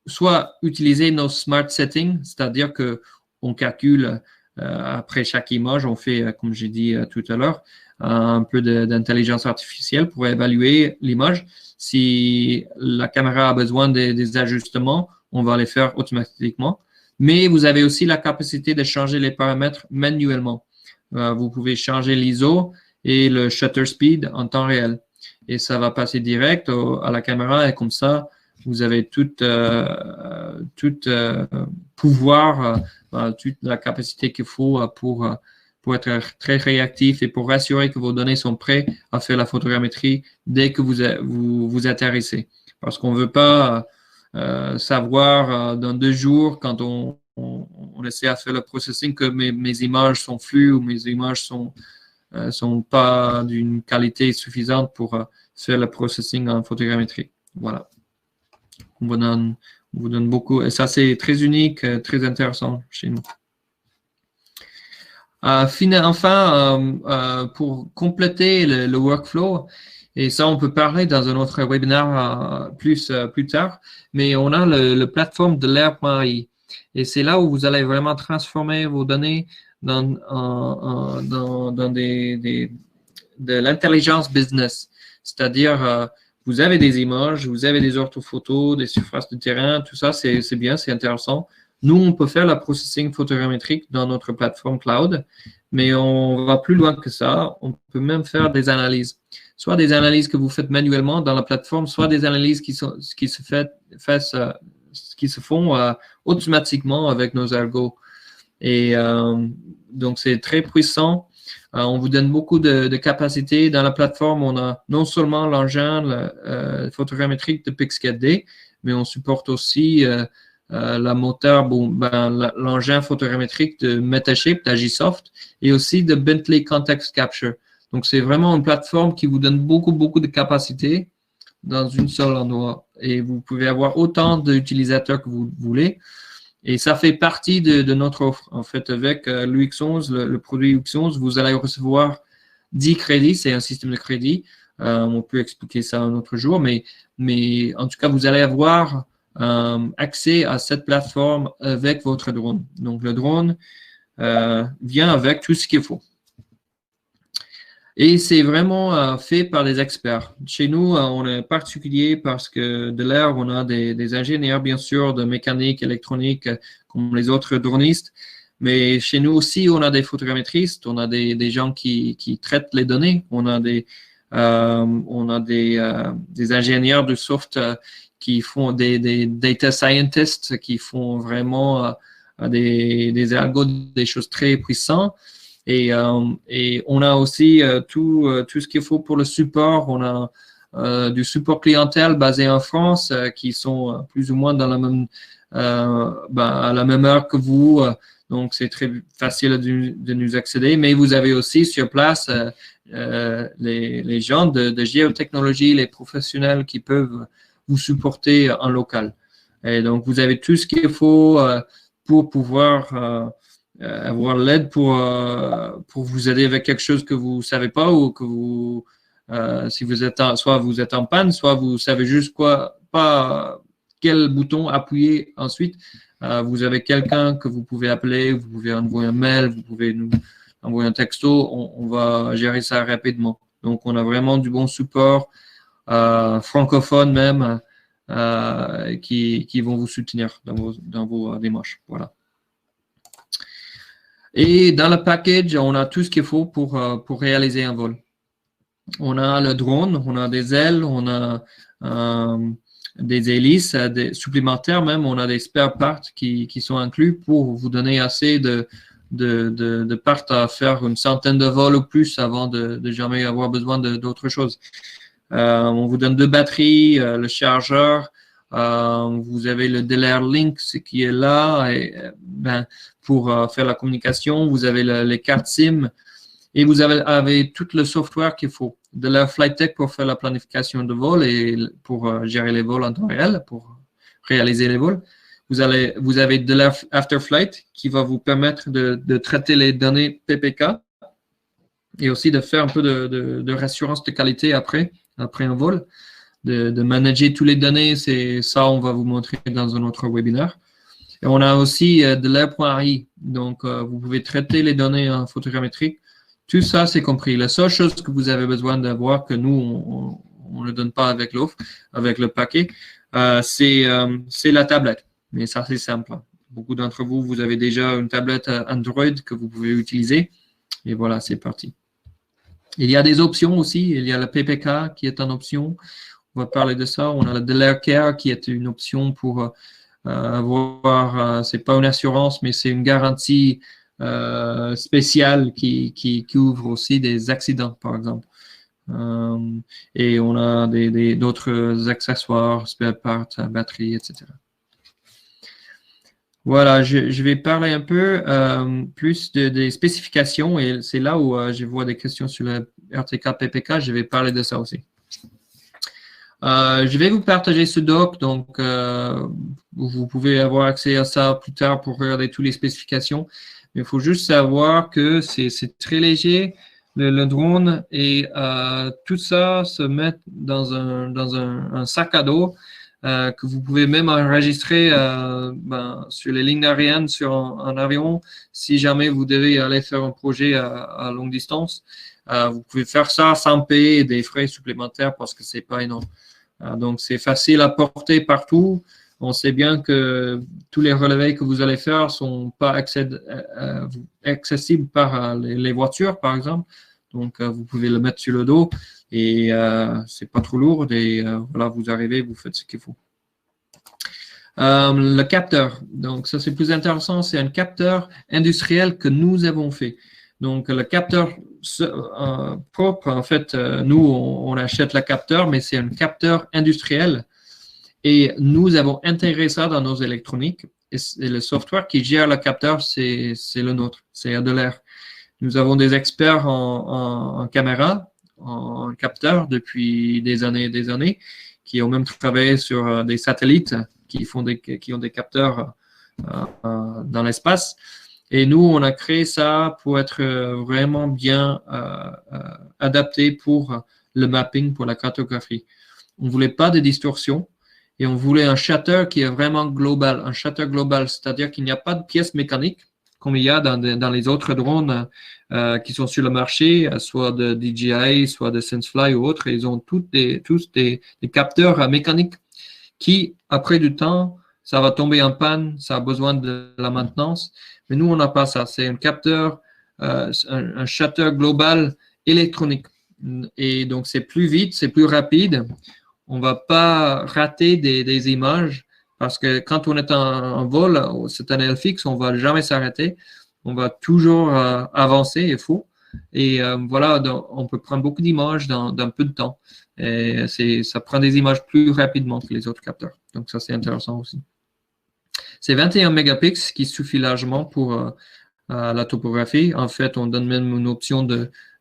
soit utiliser nos smart settings, c'est-à-dire que on calcule après chaque image, on fait, comme j'ai dit tout à l'heure, un peu d'intelligence artificielle pour évaluer l'image. Si la caméra a besoin des ajustements, on va les faire automatiquement. Mais vous avez aussi la capacité de changer les paramètres manuellement. Vous pouvez changer l'ISO et le shutter speed en temps réel. Et ça va passer direct à la caméra et comme ça, vous avez tout pouvoir, toute la capacité qu'il faut pour être très réactif et pour rassurer que vos données sont prêtes à faire la photogrammétrie dès que vous atterrissez. Parce qu'on ne veut pas savoir dans 2 jours, quand on essaie à faire le processing, que mes images sont flues ou mes images sont pas d'une qualité suffisante pour faire le processing en photogrammétrie. Voilà. On vous donne beaucoup. Et ça, c'est très unique, très intéressant chez nous. Enfin, pour compléter le workflow, et ça, on peut parler dans un autre webinaire plus tard, mais on a le plateforme de l'air.ai. Et c'est là où vous allez vraiment transformer vos données dans de l'intelligence business. C'est-à-dire, vous avez des images, vous avez des orthophotos, des surfaces de terrain, tout ça, c'est bien, c'est intéressant. Nous, on peut faire la processing photogrammétrique dans notre plateforme cloud, mais on va plus loin que ça. On peut même faire des analyses. Soit des analyses que vous faites manuellement dans la plateforme, soit des analyses qui se font automatiquement avec nos algos. Et donc, c'est très puissant. On vous donne beaucoup de capacités. Dans la plateforme, on a non seulement l'engin photogrammétrique de Pix4D, mais on supporte aussi l'engin photogrammétrique de Metashape, d'Agisoft, et aussi de Bentley Context Capture. Donc, c'est vraiment une plateforme qui vous donne beaucoup de capacités dans une seule endroit. Et vous pouvez avoir autant d'utilisateurs que vous voulez. Et ça fait partie de notre offre. En fait, avec l'UX11, le produit UX11, vous allez recevoir 10 crédits. C'est un système de crédit. On peut expliquer ça un autre jour. Mais en tout cas, vous allez avoir accès à cette plateforme avec votre drone. Donc, le drone vient avec tout ce qu'il faut. Et c'est vraiment fait par des experts. Chez nous, on est particulier parce que de l'air, on a des ingénieurs, bien sûr, de mécanique, électronique, comme les autres dronistes. Mais chez nous aussi, on a des photogrammétristes, on a des gens qui traitent les données, on a des ingénieurs de soft qui font des data scientists qui font vraiment des algos, des choses très puissantes. Et on a aussi tout ce qu'il faut pour le support. On a du support clientèle basé en France qui sont plus ou moins dans à la même heure que vous. Donc, c'est très facile de nous accéder. Mais vous avez aussi sur place les gens de géotechnologie, les professionnels qui peuvent vous supporter en local. Et donc, vous avez tout ce qu'il faut pour pouvoir avoir l'aide pour vous aider avec quelque chose que vous ne savez pas ou que vous, si vous êtes soit vous êtes en panne, soit vous savez juste pas quel bouton appuyer ensuite. Vous avez quelqu'un que vous pouvez appeler, vous pouvez envoyer un mail, vous pouvez nous envoyer un texto, on va gérer ça rapidement. Donc, on a vraiment du bon support, francophone même, qui vont vous soutenir dans vos démarches. Voilà. Et dans le package, on a tout ce qu'il faut pour réaliser un vol. On a le drone, on a des ailes, on a des hélices supplémentaires même, on a des spare parts qui sont inclus pour vous donner assez de parts à faire une centaine de vols ou plus avant de jamais avoir besoin d'autre chose. On vous donne 2 batteries, le chargeur, vous avez le Delair Link, ce qui est là pour faire la communication, vous avez les cartes SIM et vous avez tout le software qu'il faut. Delair Flight Tech pour faire la planification de vol et pour gérer les vols en temps réel, pour réaliser les vols. Vous avez Delair Afterflight qui va vous permettre de traiter les données PPK et aussi de faire un peu de rassurance de qualité après un vol, de manager toutes les données. C'est ça, on va vous montrer dans un autre webinaire. Et on a aussi Delair.ai. Donc, vous pouvez traiter les données en photogrammétrique. Tout ça, c'est compris. La seule chose que vous avez besoin d'avoir, que nous, on ne donne pas avec l'offre, avec le paquet, c'est la tablette. Mais ça, c'est simple. Beaucoup d'entre vous, vous avez déjà une tablette Android que vous pouvez utiliser. Et voilà, c'est parti. Il y a des options aussi. Il y a le PPK qui est en option. On va parler de ça. On a le Delair Care qui est une option pour avoir, c'est pas une assurance, mais c'est une garantie spéciale qui couvre aussi des accidents, par exemple. Et on a d'autres accessoires, spare parts, batterie, etc. Voilà, je vais parler un peu plus des spécifications et c'est là où je vois des questions sur le RTK PPK. Je vais parler de ça aussi. Je vais vous partager ce doc, donc vous pouvez avoir accès à ça plus tard pour regarder toutes les spécifications. Mais il faut juste savoir que c'est très léger, le drone, et tout ça se met dans un sac à dos que vous pouvez même enregistrer sur les lignes aériennes sur un avion. Si jamais vous devez aller faire un projet à longue distance, vous pouvez faire ça sans payer des frais supplémentaires parce que c'est pas énorme. Donc, c'est facile à porter partout. On sait bien que tous les relevés que vous allez faire ne sont pas accessibles par les voitures, par exemple. Donc, vous pouvez le mettre sur le dos et c'est pas trop lourd. Et voilà, vous arrivez, vous faites ce qu'il faut. Le capteur. Donc, ça, c'est plus intéressant. C'est un capteur industriel que nous avons fait. Donc, le capteur propre, en fait, nous, on achète le capteur, mais c'est un capteur industriel. Et nous avons intégré ça dans nos électroniques. Et le software qui gère le capteur, c'est le nôtre, c'est Delair. Nous avons des experts en caméra, en capteur depuis des années, qui ont même travaillé sur des satellites qui ont des capteurs dans l'espace. Et nous, on a créé ça pour être vraiment bien adapté pour le mapping, pour la cartographie. On ne voulait pas de distorsion et on voulait un shutter qui est vraiment global, un shutter global, c'est-à-dire qu'il n'y a pas de pièce mécanique comme il y a dans les autres drones qui sont sur le marché, soit de DJI, soit de SenseFly ou autres. Ils ont tous des capteurs mécaniques qui, après du temps, ça va tomber en panne, ça a besoin de la maintenance. Mais nous, on n'a pas ça. C'est un capteur, un shutter global électronique. Et donc, c'est plus vite, c'est plus rapide. On ne va pas rater des images parce que quand on est en vol, c'est un LFX, on ne va jamais s'arrêter. On va toujours avancer, il faut. Et voilà, donc, on peut prendre beaucoup d'images dans peu de temps. Et ça prend des images plus rapidement que les autres capteurs. Donc, ça, c'est intéressant aussi. C'est 21 mégapixels qui suffit largement pour la topographie. En fait, on donne même une option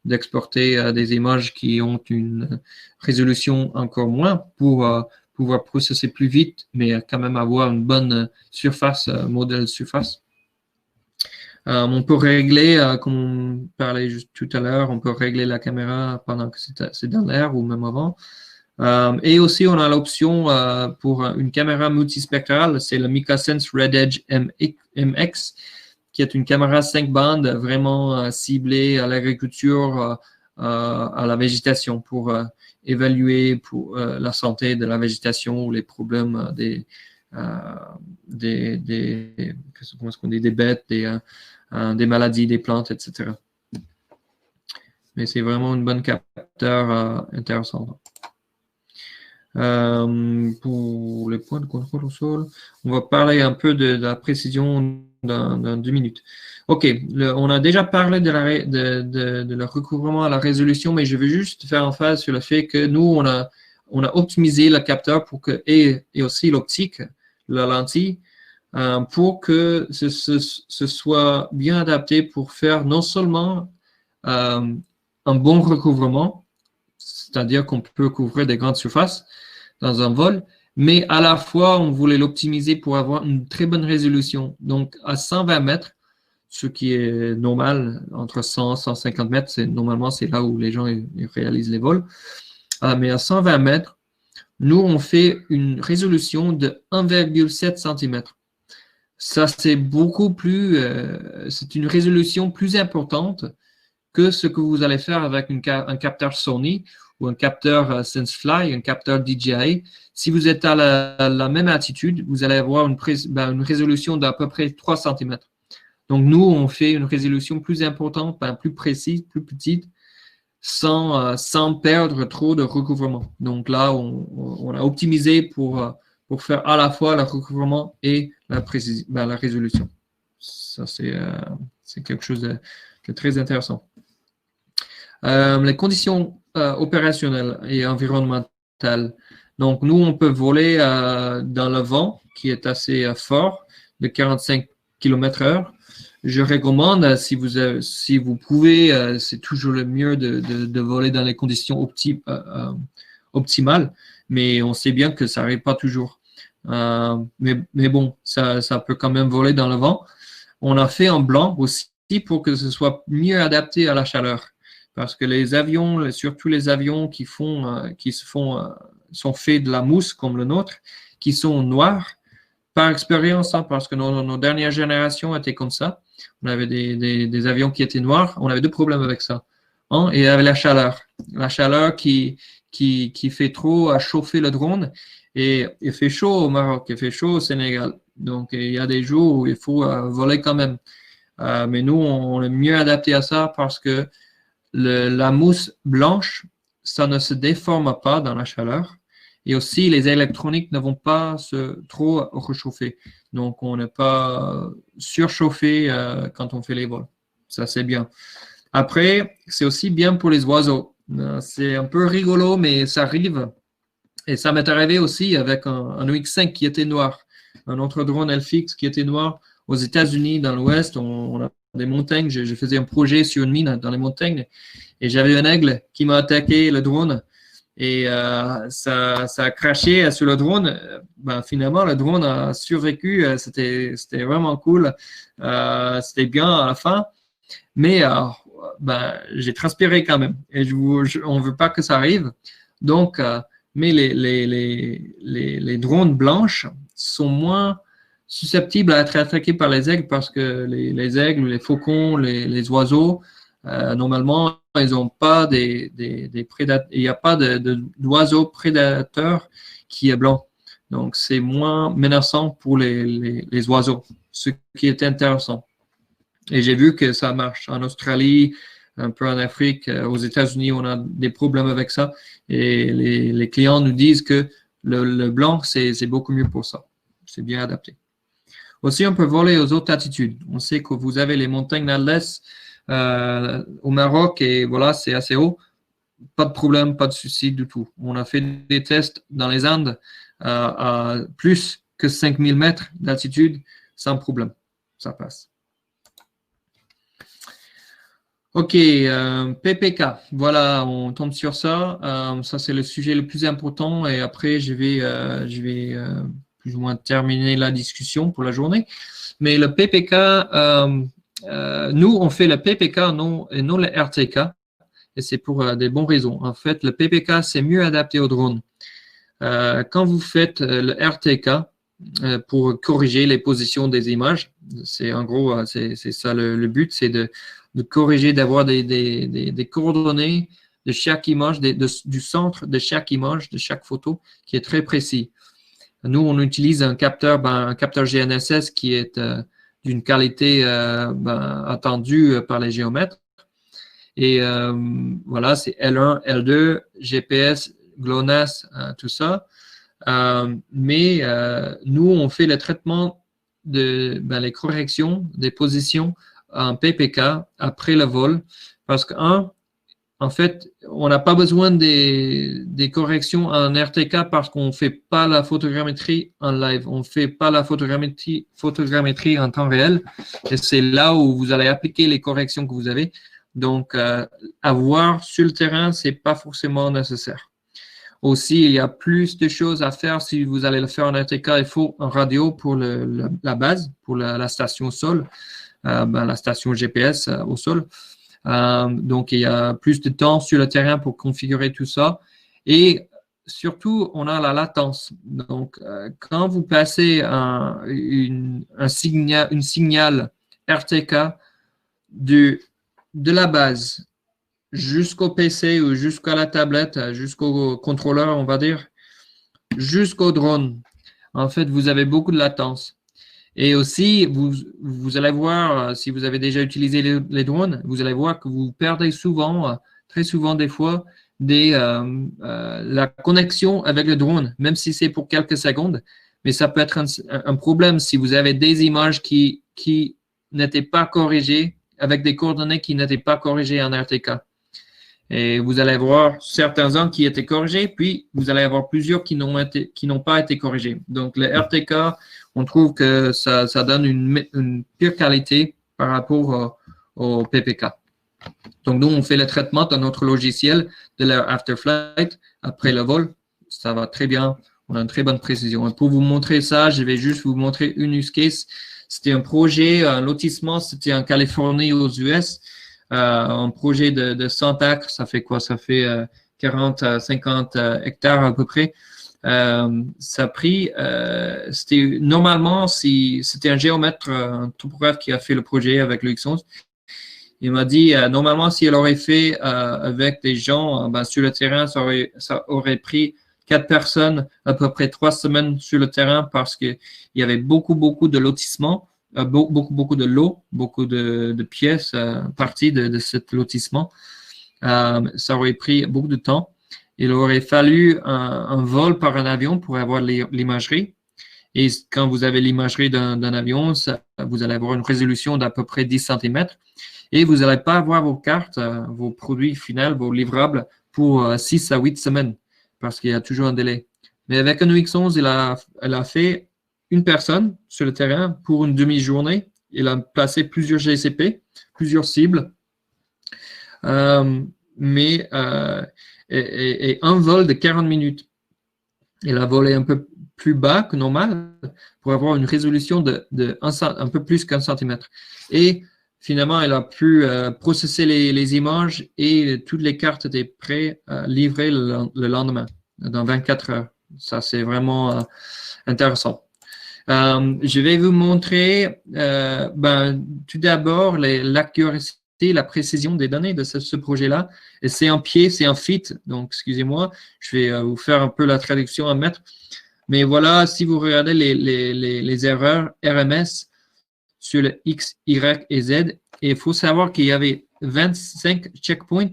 d'exporter des images qui ont une résolution encore moins pour pouvoir processer plus vite, mais quand même avoir une bonne surface, modèle surface. On peut régler, comme on parlait juste tout à l'heure, on peut régler la caméra pendant que c'est dans l'air ou même avant. Et aussi, on a l'option pour une caméra multispectrale, c'est le MicaSense Red Edge MX, qui est une caméra 5 bandes vraiment ciblée à l'agriculture, à la végétation, pour évaluer pour la santé de la végétation ou les problèmes des bêtes, des maladies des plantes, etc. Mais c'est vraiment une bonne capteur intéressante. Pour les points de contrôle au sol, on va parler un peu de la précision dans 2 minutes. OK, on a déjà parlé de le recouvrement à la résolution, mais je veux juste faire emphase sur le fait que nous, on a optimisé le capteur pour que, et aussi l'optique, la lentille, pour que ce soit bien adapté pour faire non seulement un bon recouvrement, c'est-à-dire qu'on peut couvrir des grandes surfaces dans un vol, mais à la fois, on voulait l'optimiser pour avoir une très bonne résolution. Donc, à 120 mètres, ce qui est normal, entre 100 et 150 mètres, normalement, c'est là où les gens ils réalisent les vols. Mais à 120 mètres, nous, on fait une résolution de 1,7 cm. Ça, c'est beaucoup plus, c'est une résolution plus importante que ce que vous allez faire avec un capteur Sony ou un capteur SenseFly, un capteur DJI. Si vous êtes à la même altitude, vous allez avoir une résolution d'à peu près 3 cm. Donc, nous, on fait une résolution plus importante, plus précise, plus petite, sans perdre trop de recouvrement. Donc là, on a optimisé pour faire à la fois le recouvrement et la résolution. Ça, c'est quelque chose de très intéressant. Les conditions opérationnelles et environnementales. Donc, nous, on peut voler dans le vent qui est assez fort, de 45 km/h. Je recommande, si vous pouvez, c'est toujours le mieux de voler dans les conditions optimales, mais on sait bien que ça n'arrive pas toujours. Mais bon, ça peut quand même voler dans le vent. On a fait en blanc aussi pour que ce soit mieux adapté à la chaleur. Parce que les avions, surtout les avions qui sont faits de la mousse comme le nôtre, qui sont noirs, par expérience, parce que nos dernières générations étaient comme ça. On avait des avions qui étaient noirs. On avait 2 problèmes avec ça. Et avec la chaleur. La chaleur qui fait trop chauffer le drone. Et il fait chaud au Maroc, il fait chaud au Sénégal. Donc, il y a des jours où il faut voler quand même. Mais nous, on est mieux adapté à ça parce que la mousse blanche, ça ne se déforme pas dans la chaleur. Et aussi, les électroniques ne vont pas trop réchauffer. Donc, on n'est pas surchauffé quand on fait les vols. Ça, c'est bien. Après, c'est aussi bien pour les oiseaux. C'est un peu rigolo, mais ça arrive. Et ça m'est arrivé aussi avec un UX5 qui était noir. Un autre drone LFX qui était noir. Aux États-Unis, dans l'Ouest, on a des montagnes. Je faisais un projet sur une mine dans les montagnes. Et j'avais un aigle qui m'a attaqué le drone. Et ça a craché sur le drone. Finalement, le drone a survécu. C'était vraiment cool. C'était bien à la fin. Mais j'ai transpiré quand même. Et on ne veut pas que ça arrive. Donc, mais les drones blanches sont moins susceptibles à être attaqués par les aigles parce que les aigles, les faucons, les oiseaux, normalement, ils n'ont pas des prédateurs. Il n'y a pas d'oiseau prédateur qui est blanc. Donc, c'est moins menaçant pour les oiseaux, ce qui est intéressant. Et j'ai vu que ça marche en Australie, un peu en Afrique, aux États-Unis, on a des problèmes avec ça. Et les clients nous disent que le blanc, c'est beaucoup mieux pour ça. C'est bien adapté. Aussi, on peut voler aux hautes altitudes. On sait que vous avez les montagnes d'Atlas au Maroc et voilà, c'est assez haut. Pas de problème, pas de souci du tout. On a fait des tests dans les Andes à plus que 5000 mètres d'altitude sans problème. Ça passe. OK, PPK. Voilà, on tombe sur ça. Ça, c'est le sujet le plus important. Et après, je vais plus ou moins terminer la discussion pour la journée. Mais le PPK, nous, on fait le PPK et non le RTK. Et c'est pour des bonnes raisons. En fait, le PPK, c'est mieux adapté au drone. Quand vous faites le RTK pour corriger les positions des images, c'est en gros, c'est ça le but, c'est de corriger, d'avoir des coordonnées de chaque image, du centre de chaque image, de chaque photo, qui est très précis. Nous, on utilise un capteur GNSS qui est d'une qualité attendue par les géomètres. Et voilà, c'est L1, L2, GPS, GLONASS, tout ça. Mais nous, on fait le traitement les corrections des positions en PPK après le vol parce en fait, on n'a pas besoin des corrections en RTK parce qu'on ne fait pas la photogrammétrie en live. On ne fait pas la photogrammétrie en temps réel. Et c'est là où vous allez appliquer les corrections que vous avez. Donc, avoir sur le terrain, ce n'est pas forcément nécessaire. Aussi, il y a plus de choses à faire. Si vous allez le faire en RTK, il faut un radio pour la base, pour la station sol, la station GPS au sol. Donc, il y a plus de temps sur le terrain pour configurer tout ça. Et surtout, on a la latence. Donc, quand vous passez une signal RTK de la base jusqu'au PC ou jusqu'à la tablette, jusqu'au contrôleur, on va dire, jusqu'au drone, en fait, vous avez beaucoup de latence. Et aussi, vous allez voir, si vous avez déjà utilisé les drones, vous allez voir que vous perdez souvent, très souvent des fois, la connexion avec le drone, même si c'est pour quelques secondes. Mais ça peut être un problème si vous avez des images qui n'étaient pas corrigées, avec des coordonnées qui n'étaient pas corrigées en RTK. Et vous allez avoir certains qui étaient corrigés, puis vous allez avoir plusieurs qui n'ont pas été corrigés. Donc, le RTK, on trouve que ça donne une pire qualité par rapport au PPK. Donc, nous, on fait le traitement dans notre logiciel de leur afterflight après le vol. Ça va très bien. On a une très bonne précision. Et pour vous montrer ça, je vais juste vous montrer une use case. C'était un projet, un lotissement, c'était en Californie aux US. Un projet de 100 acres, ça fait quoi? Ça fait 40 à 50 hectares à peu près. Ça a pris, normalement, c'était un géomètre, un topographe qui a fait le projet avec le X11. Il m'a dit, normalement, si elle aurait fait avec des gens sur le terrain, ça aurait pris 4 personnes, à peu près 3 semaines sur le terrain parce qu'il y avait beaucoup de lotissements. Beaucoup de lots, beaucoup de pièces parties de ce lotissement. Ça aurait pris beaucoup de temps. Il aurait fallu un vol par un avion pour avoir l'imagerie. Et quand vous avez l'imagerie d'un avion, vous allez avoir une résolution d'à peu près 10 cm. Et vous n'allez pas avoir vos cartes, vos produits finaux, vos livrables pour 6 à 8 semaines parce qu'il y a toujours un délai. Mais avec un X11, elle a fait une personne sur le terrain pour une demi-journée. Il a placé plusieurs GCP, plusieurs cibles, et un vol de 40 minutes. Il a volé un peu plus bas que normal pour avoir une résolution un peu plus qu'un centimètre. Et finalement, il a pu processer les images et toutes les cartes étaient prêtes à livrer le lendemain, dans 24 heures. Ça, c'est vraiment intéressant. Je vais vous montrer tout d'abord l'accuracy, la précision des données de ce projet-là. Et c'est un pied, c'est un fit. Donc, excusez-moi, je vais vous faire un peu la traduction à mettre. Mais voilà, si vous regardez les erreurs RMS sur le X, Y et Z, et il faut savoir qu'il y avait 25 checkpoints.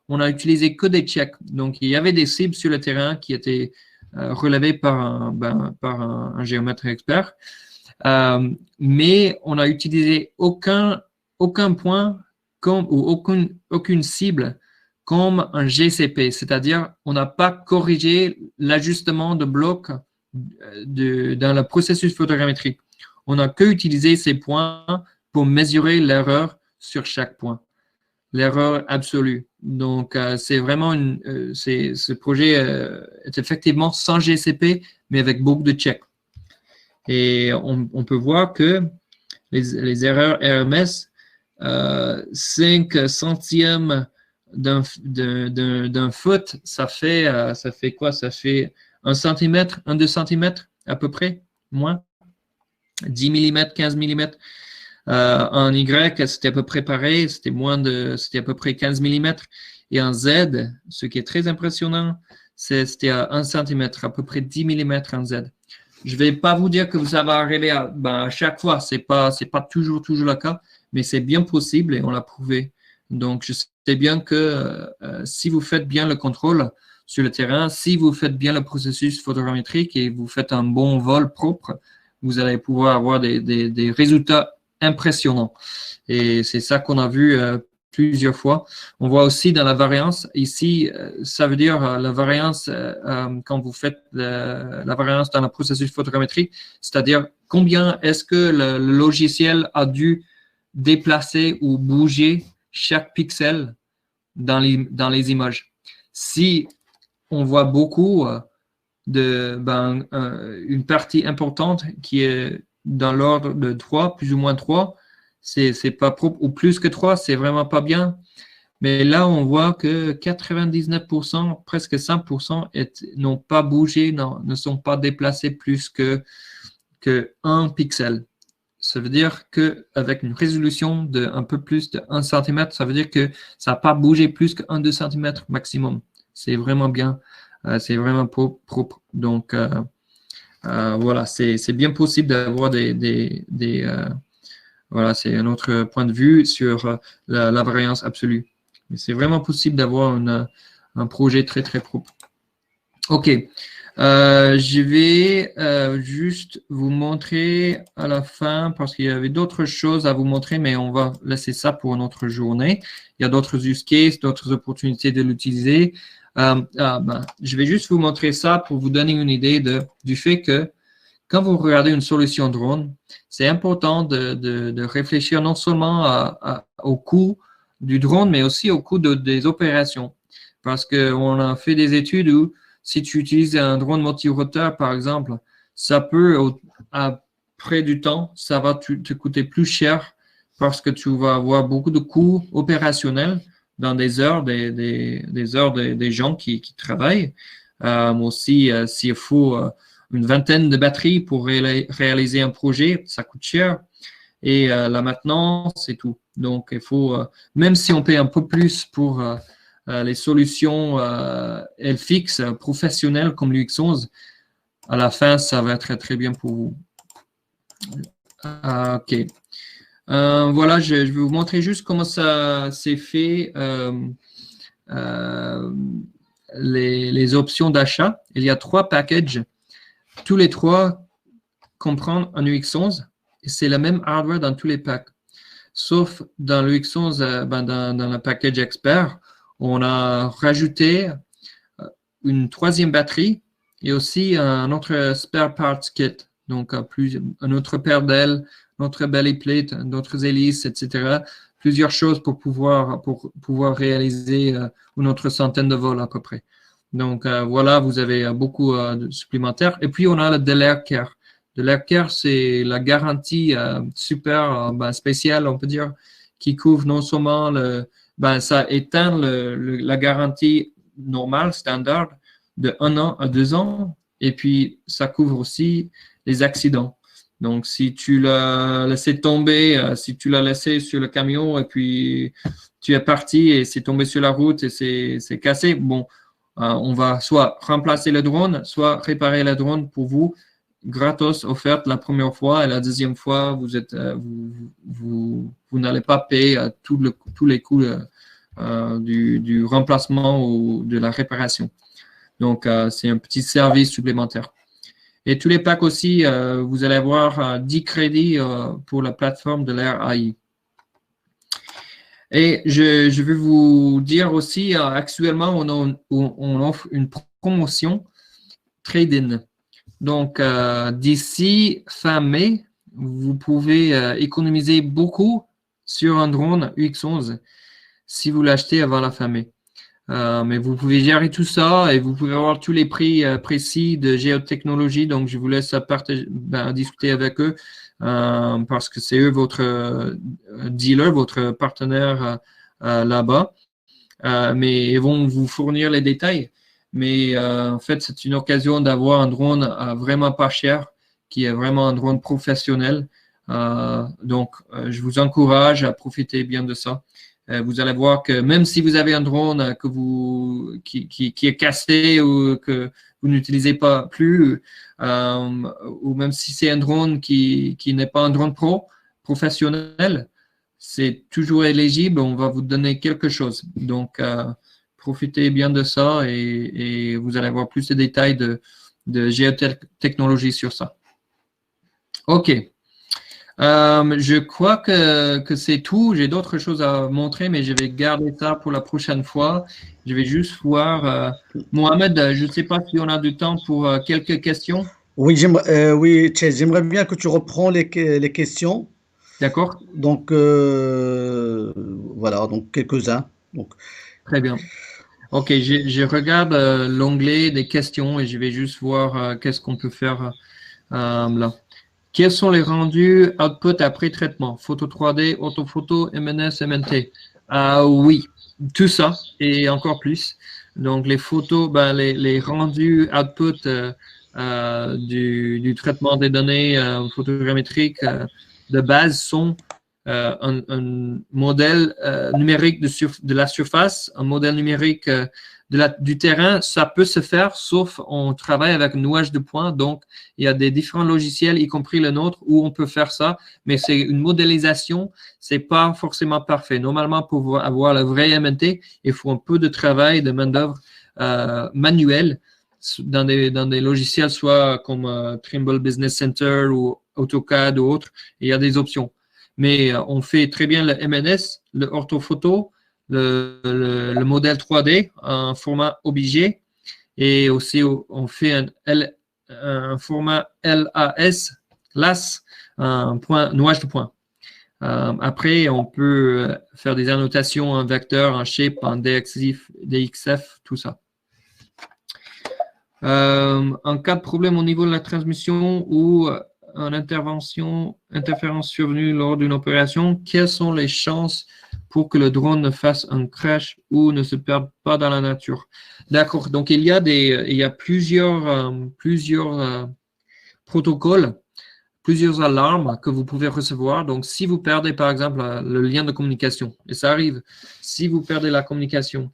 On n'a utilisé que des checks. Donc, il y avait des cibles sur le terrain qui étaient relevées par un géomètre expert. Mais on n'a utilisé aucun point ou aucune cible comme un GCP, c'est-à-dire on n'a pas corrigé l'ajustement de bloc dans le processus photogrammétrique. On n'a que utilisé ces points pour mesurer l'erreur sur chaque point, l'erreur absolue. Donc, c'est vraiment ce projet est effectivement sans GCP, mais avec beaucoup de checks. Et on peut voir que les erreurs RMS, 5 centièmes d'un foot, ça fait quoi? Ça fait 1 centimètre, 2 centimètres à peu près, moins. 10 mm, 15 mm. En Y, c'était à peu près pareil, c'était à peu près 15 mm. Et en Z, ce qui est très impressionnant, c'était à 1 cm, à peu près 10 mm en Z. Je ne vais pas vous dire que ça va arriver à chaque fois, c'est pas toujours le cas, mais c'est bien possible et on l'a prouvé. Donc, je sais bien que si vous faites bien le contrôle sur le terrain, si vous faites bien le processus photogrammétrique et vous faites un bon vol propre, vous allez pouvoir avoir des résultats impressionnants. Et c'est ça qu'on a vu plusieurs fois. On voit aussi dans la variance, ici, ça veut dire la variance quand vous faites la variance dans le processus photogrammétrique, c'est-à-dire combien est-ce que le logiciel a dû déplacer ou bouger chaque pixel dans les images. Si on voit beaucoup une partie importante qui est dans l'ordre de 3, plus ou moins 3, c'est pas propre, ou plus que 3, c'est vraiment pas bien. Mais là, on voit que 99%, presque 100% n'ont pas bougé, ne sont pas déplacés plus que 1 pixel. Ça veut dire qu'avec une résolution de un peu plus de 1 cm, ça veut dire que ça n'a pas bougé plus que 1-2 cm maximum. C'est vraiment bien. C'est vraiment propre. Donc, voilà, c'est bien possible d'avoir voilà, c'est un autre point de vue sur la variance absolue. Mais c'est vraiment possible d'avoir un projet très, très propre. OK. Je vais juste vous montrer à la fin, parce qu'il y avait d'autres choses à vous montrer, mais on va laisser ça pour une autre journée. Il y a d'autres use cases, d'autres opportunités de l'utiliser. Je vais juste vous montrer ça pour vous donner une idée du fait que quand vous regardez une solution drone, c'est important de réfléchir non seulement au coût du drone, mais aussi au coût des opérations. Parce qu'on a fait des études où si tu utilises un drone multiroteur, par exemple, ça peut, après du temps, ça va te coûter plus cher parce que tu vas avoir beaucoup de coûts opérationnels dans des heures des gens qui travaillent. Aussi, s'il faut une vingtaine de batteries pour réaliser un projet, ça coûte cher. Et là maintenant, c'est tout. Donc, il faut, même si on paie un peu plus pour les solutions fixes, professionnelles comme l'UX11, à la fin, ça va être très, très bien pour vous. OK. Voilà, je vais vous montrer juste comment ça s'est fait, les options d'achat. Il y a 3 packages. Tous les 3 comprennent un UX11 et c'est le même hardware dans tous les packs. Sauf dans l'UX11, dans le package expert, on a rajouté une 3e batterie et aussi un autre spare parts kit. Donc, un autre paire d'ailes, une autre belly plate, d'autres hélices, etc. Plusieurs choses pour pouvoir réaliser une autre centaine de vols à peu près. Donc, voilà, vous avez beaucoup de supplémentaires. Et puis, on a le Delare Care. Delare Care, c'est la garantie super spéciale, on peut dire, qui couvre non seulement ça éteint la garantie normale, standard, de 1 an à 2 ans. Et puis, ça couvre aussi les accidents. Donc, si tu l'as laissé tomber, si tu l'as laissé sur le camion et puis tu es parti et c'est tombé sur la route et c'est cassé, bon, on va soit remplacer le drone, soit réparer le drone pour vous, gratos, offerte la première fois et la deuxième fois, vous n'allez pas payer tous les coûts du remplacement ou de la réparation. Donc, c'est un petit service supplémentaire. Et tous les packs aussi, vous allez avoir 10 crédits pour la plateforme de l'Air AI. Et je vais vous dire aussi, actuellement, on offre une promotion trade-in. Donc, d'ici fin mai, vous pouvez économiser beaucoup sur un drone UX11 si vous l'achetez avant la fin mai. Mais vous pouvez gérer tout ça et vous pouvez avoir tous les prix précis de géotechnologie. Donc, je vous laisse discuter avec eux parce que c'est eux votre dealer, votre partenaire là-bas. Mais ils vont vous fournir les détails. Mais en fait, c'est une occasion d'avoir un drone vraiment pas cher, qui est vraiment un drone professionnel. Donc, je vous encourage à profiter bien de ça. Vous allez voir que même si vous avez un drone qui est cassé ou que vous n'utilisez pas plus, ou même si c'est un drone qui n'est pas un drone professionnel, c'est toujours éligible, on va vous donner quelque chose. Donc, profitez bien de ça et vous allez avoir plus de détails de géotechnologie sur ça. OK. Je crois que c'est tout. J'ai d'autres choses à montrer, mais je vais garder ça pour la prochaine fois. Je vais juste voir. Mohamed, je ne sais pas si on a du temps pour quelques questions. Oui, Chase, j'aimerais bien que tu reprends les questions. D'accord? Donc, voilà, donc quelques-uns. Donc, Très bien. OK, je regarde l'onglet des questions et je vais juste voir qu'est-ce qu'on peut faire là. Quels sont les rendus output après traitement? Photo 3D, orthophoto, MNS, MNT. Oui, tout ça et encore plus. Donc, les photos, les rendus output du traitement des données photogrammétriques de base sont un modèle numérique de la surface, un modèle numérique du terrain. Ça peut se faire, sauf on travaille avec un nuage de points. Donc, il y a des différents logiciels, y compris le nôtre, où on peut faire ça. Mais c'est une modélisation, c'est pas forcément parfait. Normalement, pour avoir le vrai MNT, il faut un peu de travail, de main-d'œuvre manuelle dans des logiciels, soit comme Trimble Business Center ou AutoCAD ou autre. Il y a des options. Mais on fait très bien le MNS, le orthophoto, le modèle 3D en format obligé et aussi on fait un format LAS, un nuage de points. Après, on peut faire des annotations en vecteur, en shape, en DXF, tout ça. En cas de problème au niveau de la transmission ou une interférence survenue lors d'une opération, quelles sont les chances pour que le drone ne fasse un crash ou ne se perde pas dans la nature? D'accord, donc il y a plusieurs protocoles, plusieurs alarmes que vous pouvez recevoir. Donc, si vous perdez, par exemple, le lien de communication, et ça arrive, si vous perdez la communication,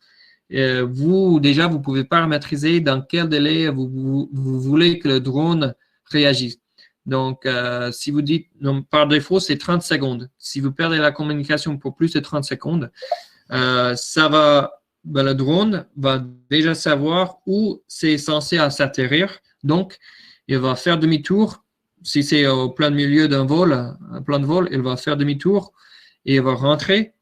vous pouvez paramétriser dans quel délai vous voulez que le drone réagisse. Donc, si vous dites, par défaut, c'est 30 secondes. Si vous perdez la communication pour plus de 30 secondes, le drone va déjà savoir où c'est censé s'atterrir. Donc, il va faire demi-tour. Si c'est au plein milieu d'un vol, un plan de vol, il va faire demi-tour et il va rentrer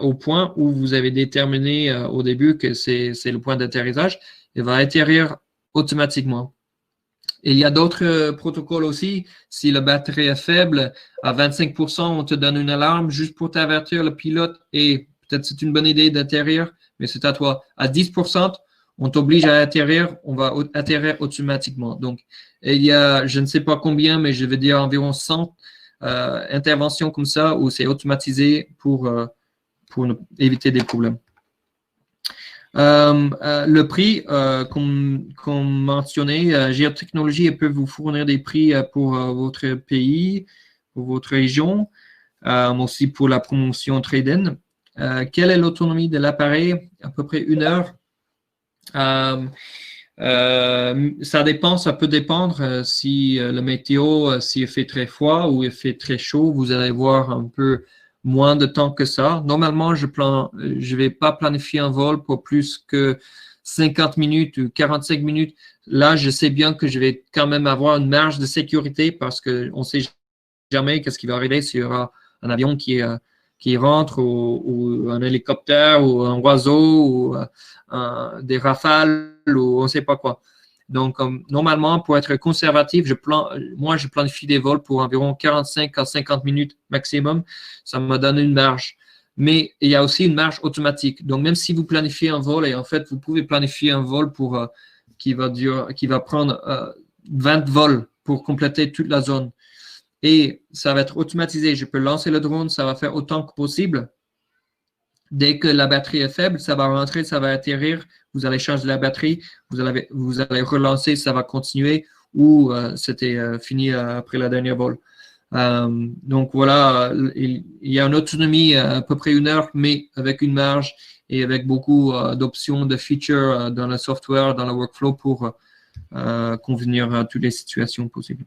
au point où vous avez déterminé au début que c'est le point d'atterrissage. Il va atterrir automatiquement. Et il y a d'autres protocoles aussi. Si la batterie est faible, à 25%, on te donne une alarme juste pour t'avertir le pilote et peut-être c'est une bonne idée d'atterrir, mais c'est à toi. À 10%, on t'oblige à atterrir, on va atterrir automatiquement. Donc, il y a, je ne sais pas combien, mais je vais dire environ 100 interventions comme ça où c'est automatisé pour éviter des problèmes. Le prix, comme mentionné, Géotechnologie peut vous fournir des prix pour votre pays, pour votre région, aussi pour la promotion trade-in. Quelle est l'autonomie de l'appareil? À peu près 1 heure. Ça dépend, ça peut dépendre si le météo, s'il fait très froid ou il fait très chaud, vous allez voir un peu moins de temps que ça. Normalement, je vais pas planifier un vol pour plus que 50 minutes ou 45 minutes. Là, je sais bien que je vais quand même avoir une marge de sécurité parce qu'on sait jamais qu'est-ce qui va arriver s'il y aura un avion qui rentre ou un hélicoptère ou un oiseau ou des rafales ou on ne sait pas quoi. Donc, normalement, pour être conservatif, moi, je planifie des vols pour environ 45 à 50 minutes maximum. Ça me donne une marge. Mais il y a aussi une marge automatique. Donc, même si vous planifiez un vol, et en fait, vous pouvez planifier un vol qui va prendre 20 vols pour compléter toute la zone. Et ça va être automatisé. Je peux lancer le drone, ça va faire autant que possible. Dès que la batterie est faible, ça va rentrer, ça va atterrir. Vous allez changer la batterie, vous allez relancer, ça va continuer ou c'était fini après la dernière vol. Donc voilà, il y a une autonomie à peu près 1 heure, mais avec une marge et avec beaucoup d'options, de features dans le software, dans le workflow pour convenir à toutes les situations possibles.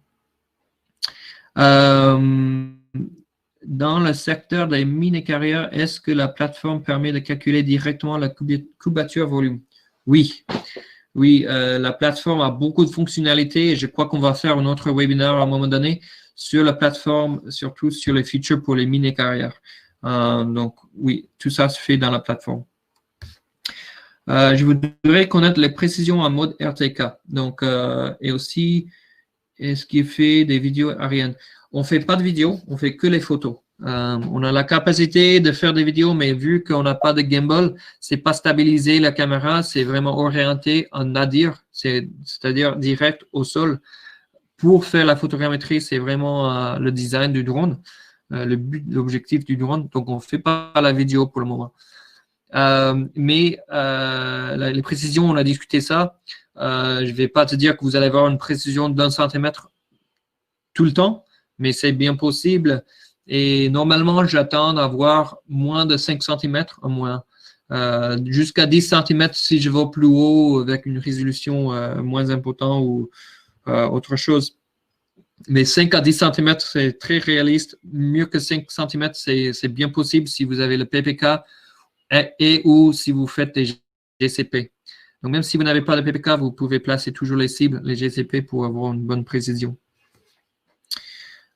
Dans le secteur des mini-carrières, est-ce que la plateforme permet de calculer directement la couverture volume? Oui. Oui, la plateforme a beaucoup de fonctionnalités et je crois qu'on va faire un autre webinaire à un moment donné sur la plateforme, surtout sur les features pour les mini-carrières. Donc, oui, tout ça se fait dans la plateforme. Je voudrais connaître les précisions en mode RTK. Donc, et aussi, est-ce qu'il fait des vidéos aériennes? On ne fait pas de vidéos, on fait que les photos. On a la capacité de faire des vidéos, mais vu qu'on n'a pas de gimbal, c'est pas stabilisé la caméra, c'est vraiment orienté en nadir, c'est-à-dire direct au sol. Pour faire la photogrammétrie, c'est vraiment le design du drone, l'objectif du drone. Donc, on ne fait pas la vidéo pour le moment. Mais les précisions, on a discuté ça. Je ne vais pas te dire que vous allez avoir une précision d'1 centimètre tout le temps, mais c'est bien possible. Et normalement, j'attends d'avoir moins de 5 cm au moins, jusqu'à 10 cm si je vais plus haut avec une résolution moins importante ou autre chose. Mais 5 à 10 cm, c'est très réaliste. Mieux que 5 cm, c'est bien possible si vous avez le PPK et ou si vous faites des GCP. Donc, même si vous n'avez pas de PPK, vous pouvez placer toujours les cibles, les GCP, pour avoir une bonne précision.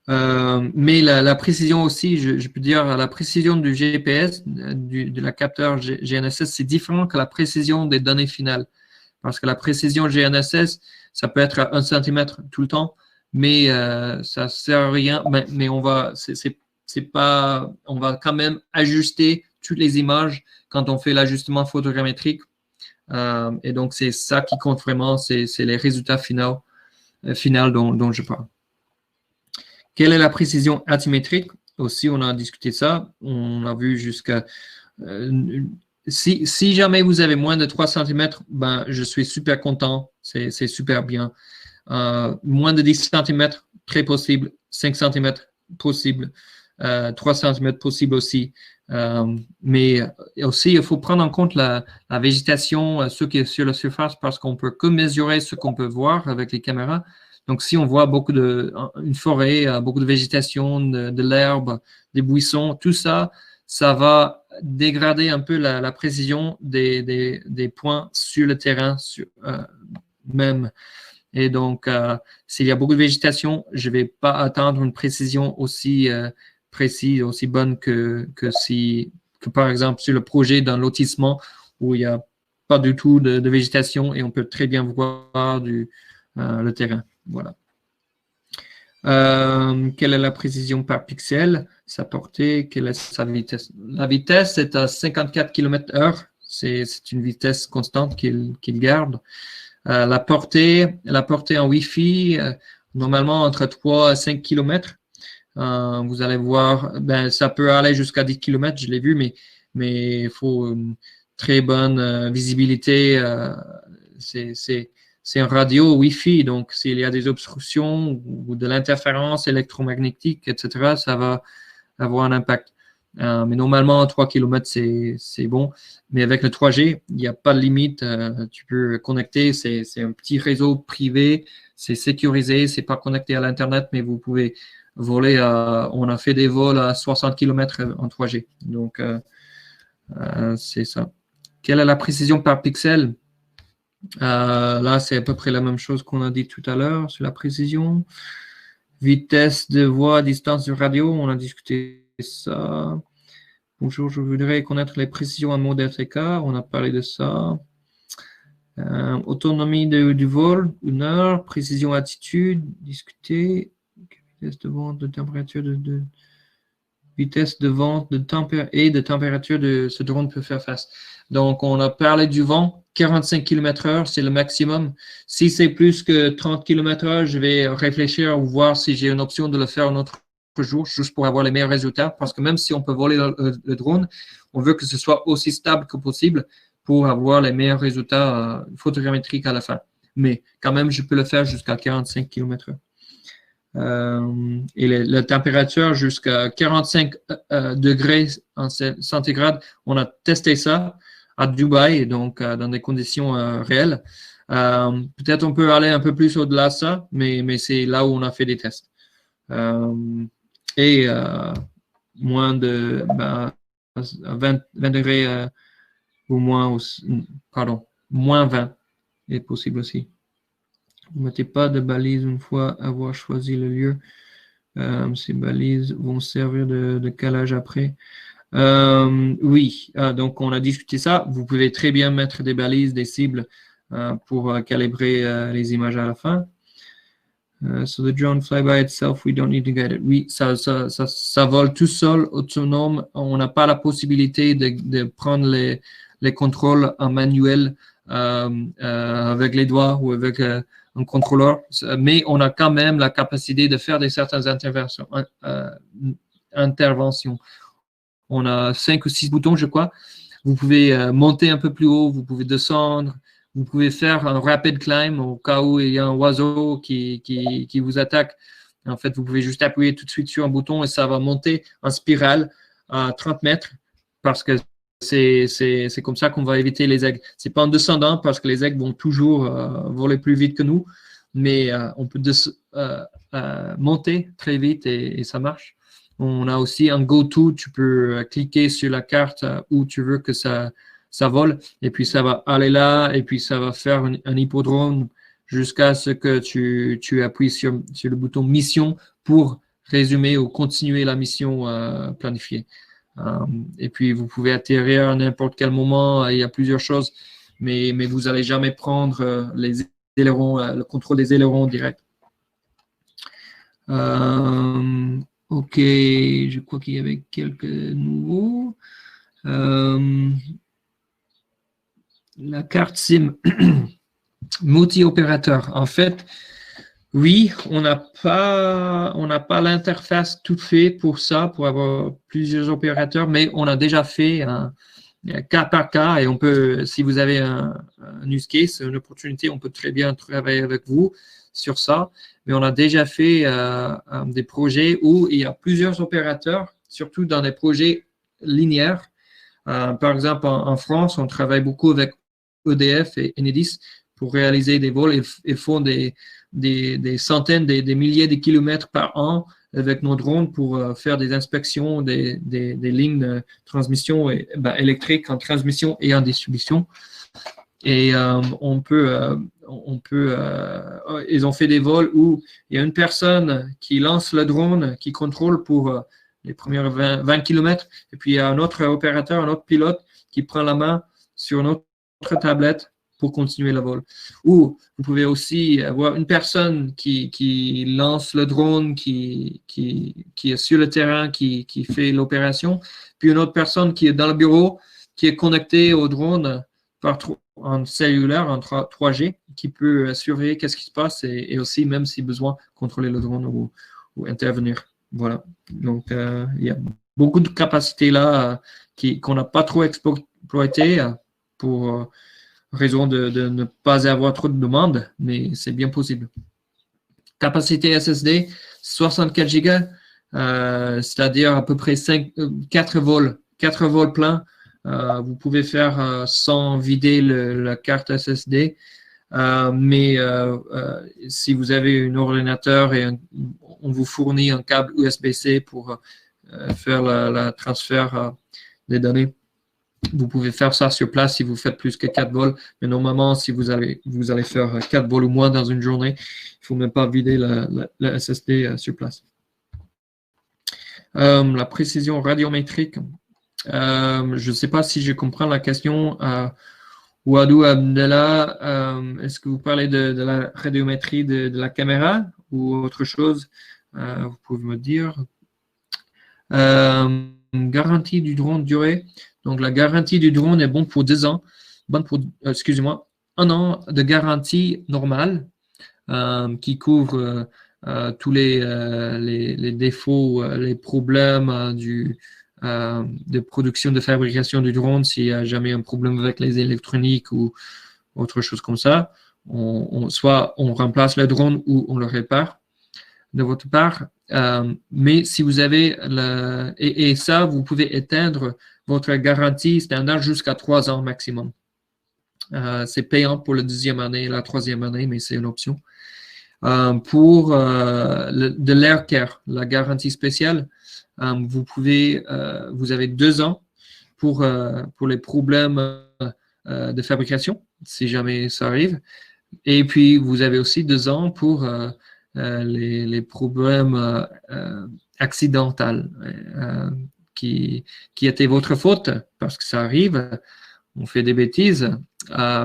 Mais la précision aussi, je peux dire, la précision du GPS, de la capteur GNSS, c'est différent que la précision des données finales. Parce que la précision GNSS, ça peut être à 1 cm tout le temps, mais ça ne sert à rien. Mais on va quand même ajuster toutes les images quand on fait l'ajustement photogrammétrique. Et donc, c'est ça qui compte vraiment, c'est les résultats finaux dont je parle. Quelle est la précision altimétrique? Aussi, on a discuté ça. On a vu jusqu'à... si jamais vous avez moins de 3 cm, ben, je suis super content. C'est super bien. Moins de 10 cm, très possible. 5 cm, possible. 3 cm, possible aussi. Mais aussi, il faut prendre en compte la végétation, ce qui est sur la surface, parce qu'on peut que mesurer ce qu'on peut voir avec les caméras. Donc, si on voit une forêt, beaucoup de végétation, de l'herbe, des buissons, tout ça, ça va dégrader un peu la précision des points sur le terrain même. Et donc, s'il y a beaucoup de végétation, je ne vais pas attendre une précision aussi précise, aussi bonne que par exemple, sur le projet d'un lotissement où il n'y a pas du tout de végétation et on peut très bien voir le terrain. Voilà. Quelle est la précision par pixel? Sa portée, quelle est sa vitesse? La vitesse est à 54 km/h. C'est une vitesse constante qu'il garde. La portée en Wi-Fi, normalement entre 3 à 5 km. Vous allez voir, ça peut aller jusqu'à 10 km, je l'ai vu, mais il faut très bonne visibilité. C'est un radio Wi-Fi, donc s'il y a des obstructions ou de l'interférence électromagnétique, etc., ça va avoir un impact. Mais normalement, 3 km, c'est bon. Mais avec le 3G, il n'y a pas de limite. Tu peux connecter. C'est un petit réseau privé. C'est sécurisé. C'est pas connecté à l'Internet, mais vous pouvez voler. On a fait des vols à 60 km en 3G. Donc, c'est ça. Quelle est la précision par pixel? Là, c'est à peu près la même chose qu'on a dit tout à l'heure sur la précision. Vitesse de voix, distance de radio, on a discuté ça. Bonjour, je voudrais connaître les précisions en mode RTK, on a parlé de ça. Autonomie du vol, 1 heure. Précision attitude, discuter. Vitesse de vente, de température, vitesse de vente et de température de ce drone peut faire face. Donc, on a parlé du vent, 45 km/h, c'est le maximum. Si c'est plus que 30 km/h, je vais réfléchir ou voir si j'ai une option de le faire un autre jour, juste pour avoir les meilleurs résultats. Parce que même si on peut voler le drone, on veut que ce soit aussi stable que possible pour avoir les meilleurs résultats photogrammétriques à la fin. Mais quand même, je peux le faire jusqu'à 45 km/h. Et la température jusqu'à 45 degrés centigrades, on a testé ça à Dubaï, donc dans des conditions réelles. Peut-être on peut aller un peu plus au-delà de ça, mais c'est là où on a fait des tests. Et moins de 20 degrés ou moins, pardon, moins 20 est possible aussi. Vous ne mettez pas de balises une fois avoir choisi le lieu. Ces balises vont servir de calage après. Oui, donc on a discuté ça. Vous pouvez très bien mettre des balises, des cibles pour calibrer les images à la fin. So the drone fly by itself, we don't need to guide it. Oui, ça vole tout seul, autonome. On n'a pas la possibilité de prendre les contrôles en manuel avec les doigts ou avec un contrôleur, mais on a quand même la capacité de faire certaines interventions. On a 5 ou 6 boutons, je crois. Vous pouvez monter un peu plus haut, vous pouvez descendre, vous pouvez faire un rapid climb au cas où il y a un oiseau qui vous attaque. En fait, vous pouvez juste appuyer tout de suite sur un bouton et ça va monter en spirale à 30 mètres parce que c'est comme ça qu'on va éviter les aigles. C'est pas en descendant parce que les aigles vont toujours voler plus vite que nous, mais on peut monter très vite et ça marche. On a aussi un go-to, tu peux cliquer sur la carte où tu veux que ça vole et puis ça va aller là et puis ça va faire un hippodrome jusqu'à ce que tu appuies sur le bouton mission pour résumer ou continuer la mission planifiée. Et puis, vous pouvez atterrir à n'importe quel moment. Il y a plusieurs choses, mais vous n'allez jamais prendre les ailerons, le contrôle des ailerons direct. OK, je crois qu'il y avait quelques nouveaux. La carte SIM multi-opérateur. En fait, oui, on n'a pas l'interface toute faite pour ça, pour avoir plusieurs opérateurs, mais on a déjà fait un cas par cas et on peut, si vous avez un use case, une opportunité, on peut très bien travailler avec vous sur ça. Mais on a déjà fait des projets où il y a plusieurs opérateurs, surtout dans des projets linéaires. Par exemple, en France, on travaille beaucoup avec EDF et Enedis pour réaliser des vols. Ils font des centaines, des milliers de kilomètres par an avec nos drones pour faire des inspections des lignes de transmission électrique en transmission et en distribution. Et ils ont fait des vols où il y a une personne qui lance le drone, qui contrôle pour les premiers 20 km, et puis il y a un autre opérateur, un autre pilote qui prend la main sur une autre tablette pour continuer le vol. Ou vous pouvez aussi avoir une personne qui lance le drone, qui est sur le terrain, qui fait l'opération, puis une autre personne qui est dans le bureau, qui est connectée au drone en cellulaire, en 3G, qui peut surveiller qu'est-ce qui se passe et aussi, même si besoin, contrôler le drone ou intervenir. Voilà. Donc, il y a beaucoup de capacités là qu'on n'a pas trop exploitées. pour raison de ne pas avoir trop de demandes, mais c'est bien possible. Capacité SSD, 64 Go, c'est-à-dire à peu près 4 vols pleins. Vous pouvez faire sans vider la carte SSD. Mais si vous avez un ordinateur et on vous fournit un câble USB-C pour faire le transfert des données, vous pouvez faire ça sur place si vous faites plus que 4 vols. Mais normalement, si vous allez faire 4 vols ou moins dans une journée, il ne faut même pas vider la SSD sur place. La précision radiométrique. Je ne sais pas si je comprends la question. Ouadou Abdallah, est-ce que vous parlez de la radiométrie de la caméra ou autre chose? Vous pouvez me dire. Garantie du drone durée. Donc, la garantie du drone est bonne pour 2 ans. Bonne pour, excusez-moi, 1 an de garantie normale qui couvre tous les défauts, les problèmes de production, de fabrication du drone. S'il y a jamais un problème avec les électroniques ou autre chose comme ça, soit on remplace le drone ou on le répare de votre part. Mais si vous avez et ça, vous pouvez éteindre votre garantie standard jusqu'à 3 ans maximum. C'est payant pour la 2e année et la 3e année, mais c'est une option. Pour de l'Air Care, la garantie spéciale, vous avez 2 ans pour les problèmes de fabrication, si jamais ça arrive. Et puis, vous avez aussi 2 ans pour les problèmes accidentels qui étaient votre faute, parce que ça arrive, on fait des bêtises.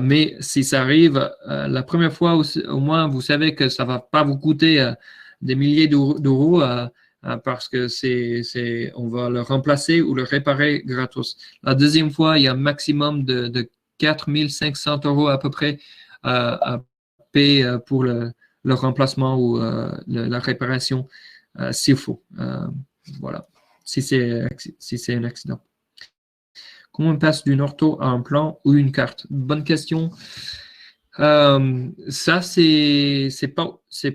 Mais si ça arrive la première fois, au moins, vous savez que ça ne va pas vous coûter des milliers d'euros parce que on va le remplacer ou le réparer gratos. La 2e fois, il y a un maximum de 4 500 € à peu près à payer pour le remplacement ou la réparation s'il faut. Voilà, si c'est un accident. Comment on passe d'une ortho à un plan ou une carte? Bonne question. Ça, c'est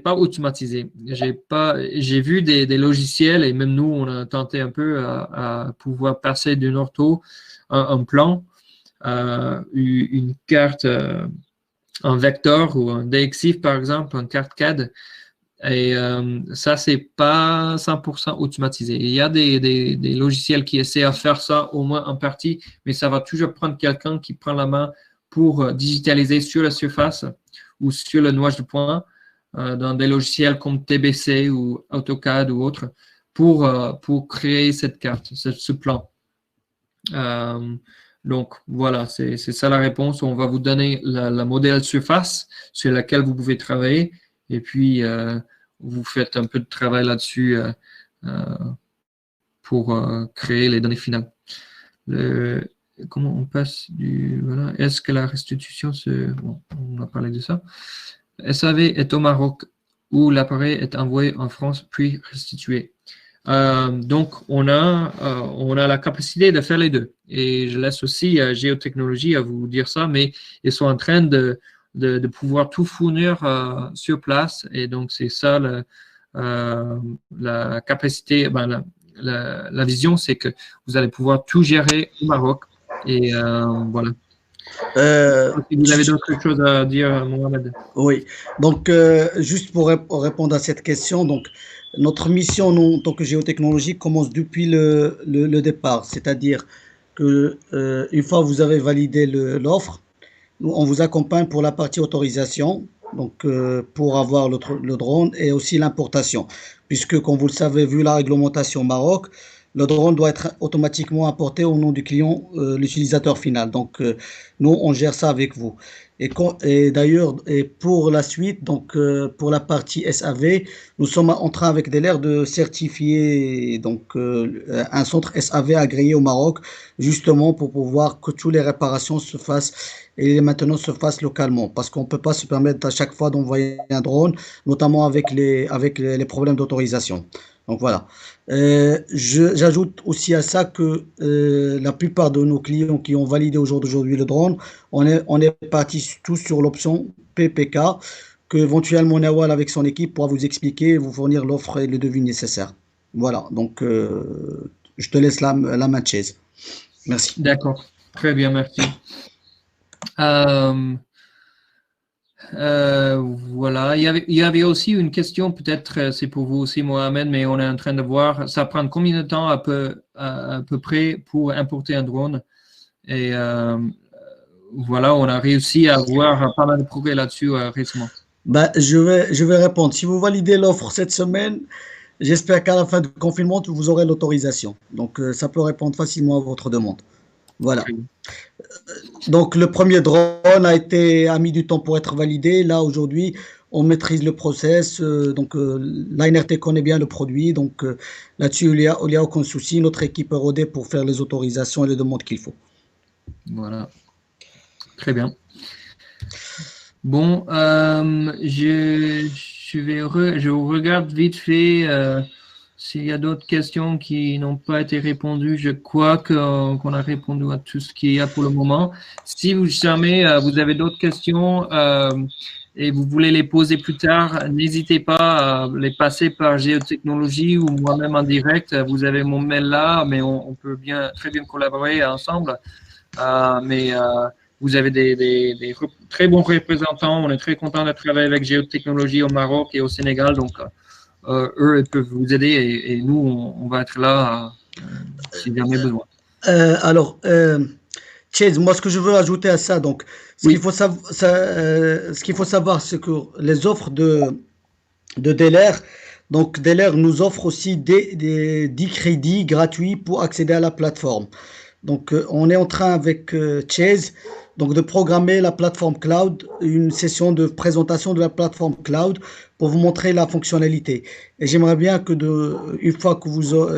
pas automatisé. J'ai vu des logiciels et même nous, on a tenté un peu à pouvoir passer d'une ortho à un plan, une carte en vecteur ou un DXIF par exemple, une carte CAD. Et ça, c'est pas 100% automatisé. Il y a des logiciels qui essaient de faire ça au moins en partie, mais ça va toujours prendre quelqu'un qui prend la main pour digitaliser sur la surface ou sur le nuage de points dans des logiciels comme TBC ou AutoCAD ou autre pour créer cette carte, ce plan. Donc, voilà, c'est ça la réponse. On va vous donner la modèle surface sur laquelle vous pouvez travailler et puis vous faites un peu de travail là-dessus pour créer les données finales. Comment on passe du... Voilà. Est-ce que la restitution Bon, on a parlé de ça. SAV est au Maroc où l'appareil est envoyé en France puis restitué. Donc, on a la capacité de faire les deux. Et je laisse aussi Géotechnologie à vous dire ça, mais ils sont en train de pouvoir tout fournir sur place. Et donc, c'est ça la capacité, la vision, c'est que vous allez pouvoir tout gérer au Maroc. Et voilà. Si vous avez d'autres choses à dire, Mohamed. Oui, donc juste pour répondre à cette question, donc notre mission en tant que Géotechnologie commence depuis le départ, c'est-à-dire que une fois que vous avez validé l'offre, on vous accompagne pour la partie autorisation, donc pour avoir le drone et aussi l'importation, puisque comme vous le savez, vu la réglementation au Maroc, le drone doit être automatiquement importé au nom du client, l'utilisateur final. Donc, nous, on gère ça avec vous. Et d'ailleurs, pour la suite, donc pour la partie SAV, nous sommes en train avec Delair de certifier donc un centre SAV agréé au Maroc, justement pour pouvoir que toutes les réparations se fassent et les maintenances se fassent localement, parce qu'on ne peut pas se permettre à chaque fois d'envoyer un drone, notamment avec les problèmes d'autorisation. Donc voilà. J'ajoute aussi à ça que la plupart de nos clients qui ont validé au jour d'aujourd'hui le drone, on est parti tous sur l'option PPK, que éventuellement Nawal avec son équipe pourra vous expliquer et vous fournir l'offre et le devis nécessaire. Voilà, donc je te laisse la main de chaise. Merci. D'accord, très bien, merci. Euh, voilà, il y avait aussi une question, peut-être c'est pour vous aussi, Mohamed, mais on est en train de voir, ça prend combien de temps à peu près pour importer un drone? Et voilà, on a réussi à avoir pas mal de progrès là-dessus récemment. Bah, je vais répondre. Si vous validez l'offre cette semaine, j'espère qu'à la fin du confinement, vous aurez l'autorisation. Donc, ça peut répondre facilement à votre demande. Voilà. Très bien. Donc, le premier drone a mis du temps pour être validé. Là, aujourd'hui, on maîtrise le process. Donc, l'ANRT connaît bien le produit. Donc, là-dessus, il y a aucun souci. Notre équipe est rodée pour faire les autorisations et les demandes qu'il faut. Voilà, très bien. Bon, je regarde vite fait s'il y a d'autres questions qui n'ont pas été répondues. Je crois qu'on a répondu à tout ce qu'il y a pour le moment. Si vous jamais vous avez d'autres questions et vous voulez les poser plus tard, n'hésitez pas à les passer par Géotechnologie ou moi-même en direct. Vous avez mon mail là, mais on peut très bien collaborer ensemble. Mais vous avez des très bons représentants. On est très content de travailler avec Géotechnologie au Maroc et au Sénégal. Donc, eux, ils peuvent vous aider et nous, on va être là si jamais besoin. Alors, Chase, moi, ce que je veux ajouter à ça, donc, Oui. ce qu'il faut savoir, c'est que les offres de Delair, donc Delair nous offre aussi 10 crédits gratuits pour accéder à la plateforme. Donc, on est en train avec Chase donc de programmer la plateforme cloud, une session de présentation de la plateforme cloud pour vous montrer la fonctionnalité. Et j'aimerais bien que une fois que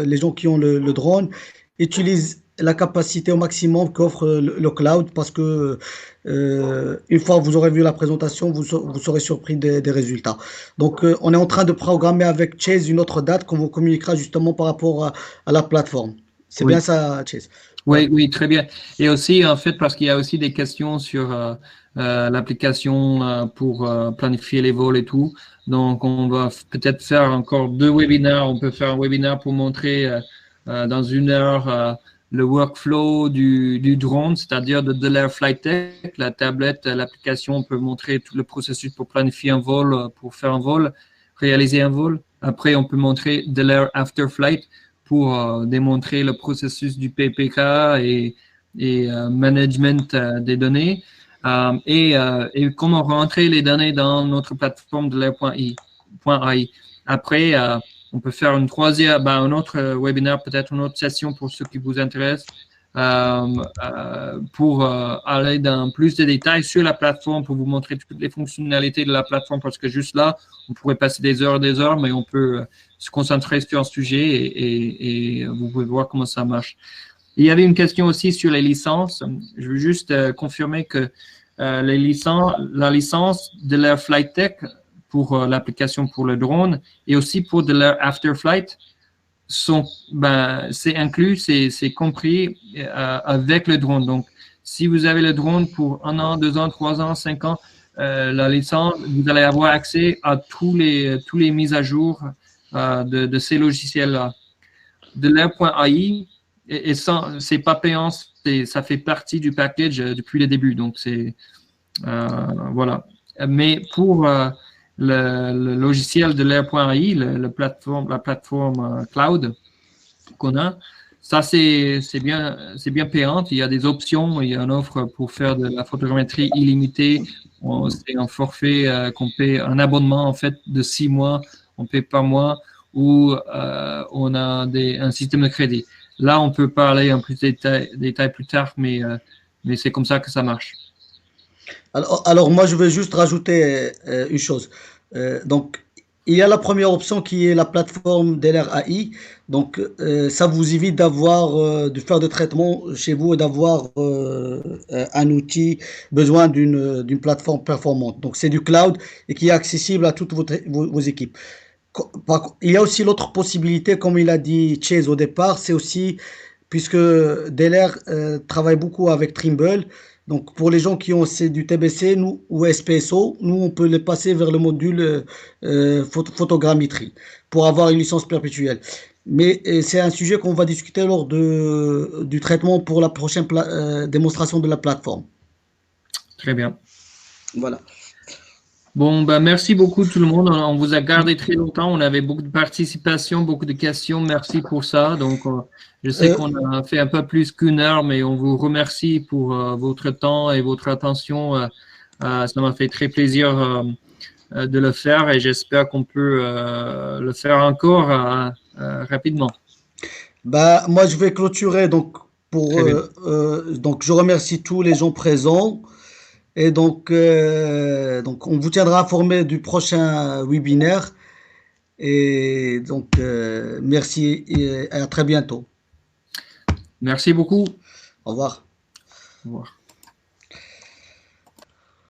les gens qui ont le drone utilisent la capacité au maximum qu'offre le cloud parce que une fois que vous aurez vu la présentation, vous serez surpris des résultats. Donc, on est en train de programmer avec Chase une autre date qu'on vous communiquera justement par rapport à la plateforme. C'est Oui. bien ça, Chase? Oui, oui, très bien. Et aussi, en fait, parce qu'il y a aussi des questions sur l'application pour planifier les vols et tout. Donc, on va peut-être faire encore 2 webinaires. On peut faire un webinaire pour montrer dans 1 heure le workflow du drone, c'est-à-dire de l'Air Flight Tech, la tablette, l'application. On peut montrer tout le processus pour planifier un vol, pour faire un vol, réaliser un vol. Après, on peut montrer de l'Air After Flight pour démontrer le processus du PPK et management des données et comment rentrer les données dans notre plateforme de l'air.ai. Après, on peut faire un autre webinaire, peut-être une autre session pour ceux qui vous intéressent pour aller dans plus de détails sur la plateforme, pour vous montrer toutes les fonctionnalités de la plateforme, parce que juste là, on pourrait passer des heures, mais on peut se concentrer sur un sujet et vous pouvez voir comment ça marche. Il y avait une question aussi sur les licences. Je veux juste confirmer que la licence de l'Air Flight Tech pour l'application pour le drone et aussi pour de l'Air After Flight c'est inclus, c'est compris avec le drone. Donc, si vous avez le drone pour 1 an, 2 ans, 3 ans, 5 ans, la licence, vous allez avoir accès à tous les mises à jour de ces logiciels-là. De l'air.ai, et c'est pas payant, ça fait partie du package depuis le début. Donc, voilà. Mais pour le logiciel de l'air.ai, la plateforme cloud qu'on a, ça c'est bien payant. Il y a des options, il y a une offre pour faire de la photogrammétrie illimitée. C'est un forfait qu'on paie, un abonnement en fait de 6 mois, on paie par mois, où on a un système de crédit. Là, on peut parler en plus de détails plus tard, mais c'est comme ça que ça marche. Alors moi, je vais juste rajouter une chose. Donc, il y a la première option qui est la plateforme Delair AI. Donc, ça vous évite de faire de traitement chez vous et d'avoir un outil, besoin d'une plateforme performante. Donc, c'est du cloud et qui est accessible à toutes vos équipes. Il y a aussi l'autre possibilité, comme il a dit Chase au départ, c'est aussi, puisque Deler travaille beaucoup avec Trimble, donc pour les gens qui ont c'est du TBC nous, ou SPSO, nous on peut les passer vers le module photogrammétrie pour avoir une licence perpétuelle. Mais c'est un sujet qu'on va discuter lors du traitement pour la prochaine démonstration de la plateforme. Très bien. Voilà. Bon, ben, merci beaucoup tout le monde. On vous a gardé très longtemps. On avait beaucoup de participation, beaucoup de questions. Merci pour ça. Donc, je sais qu'on a fait un peu plus qu'une heure, mais on vous remercie pour votre temps et votre attention. Ça m'a fait très plaisir de le faire et j'espère qu'on peut le faire encore rapidement. Bah, moi, je vais clôturer. Très bien. Donc, je remercie tous les gens présents. Et donc, on vous tiendra informé du prochain webinaire. Et donc, merci et à très bientôt. Merci beaucoup. Au revoir. Au revoir.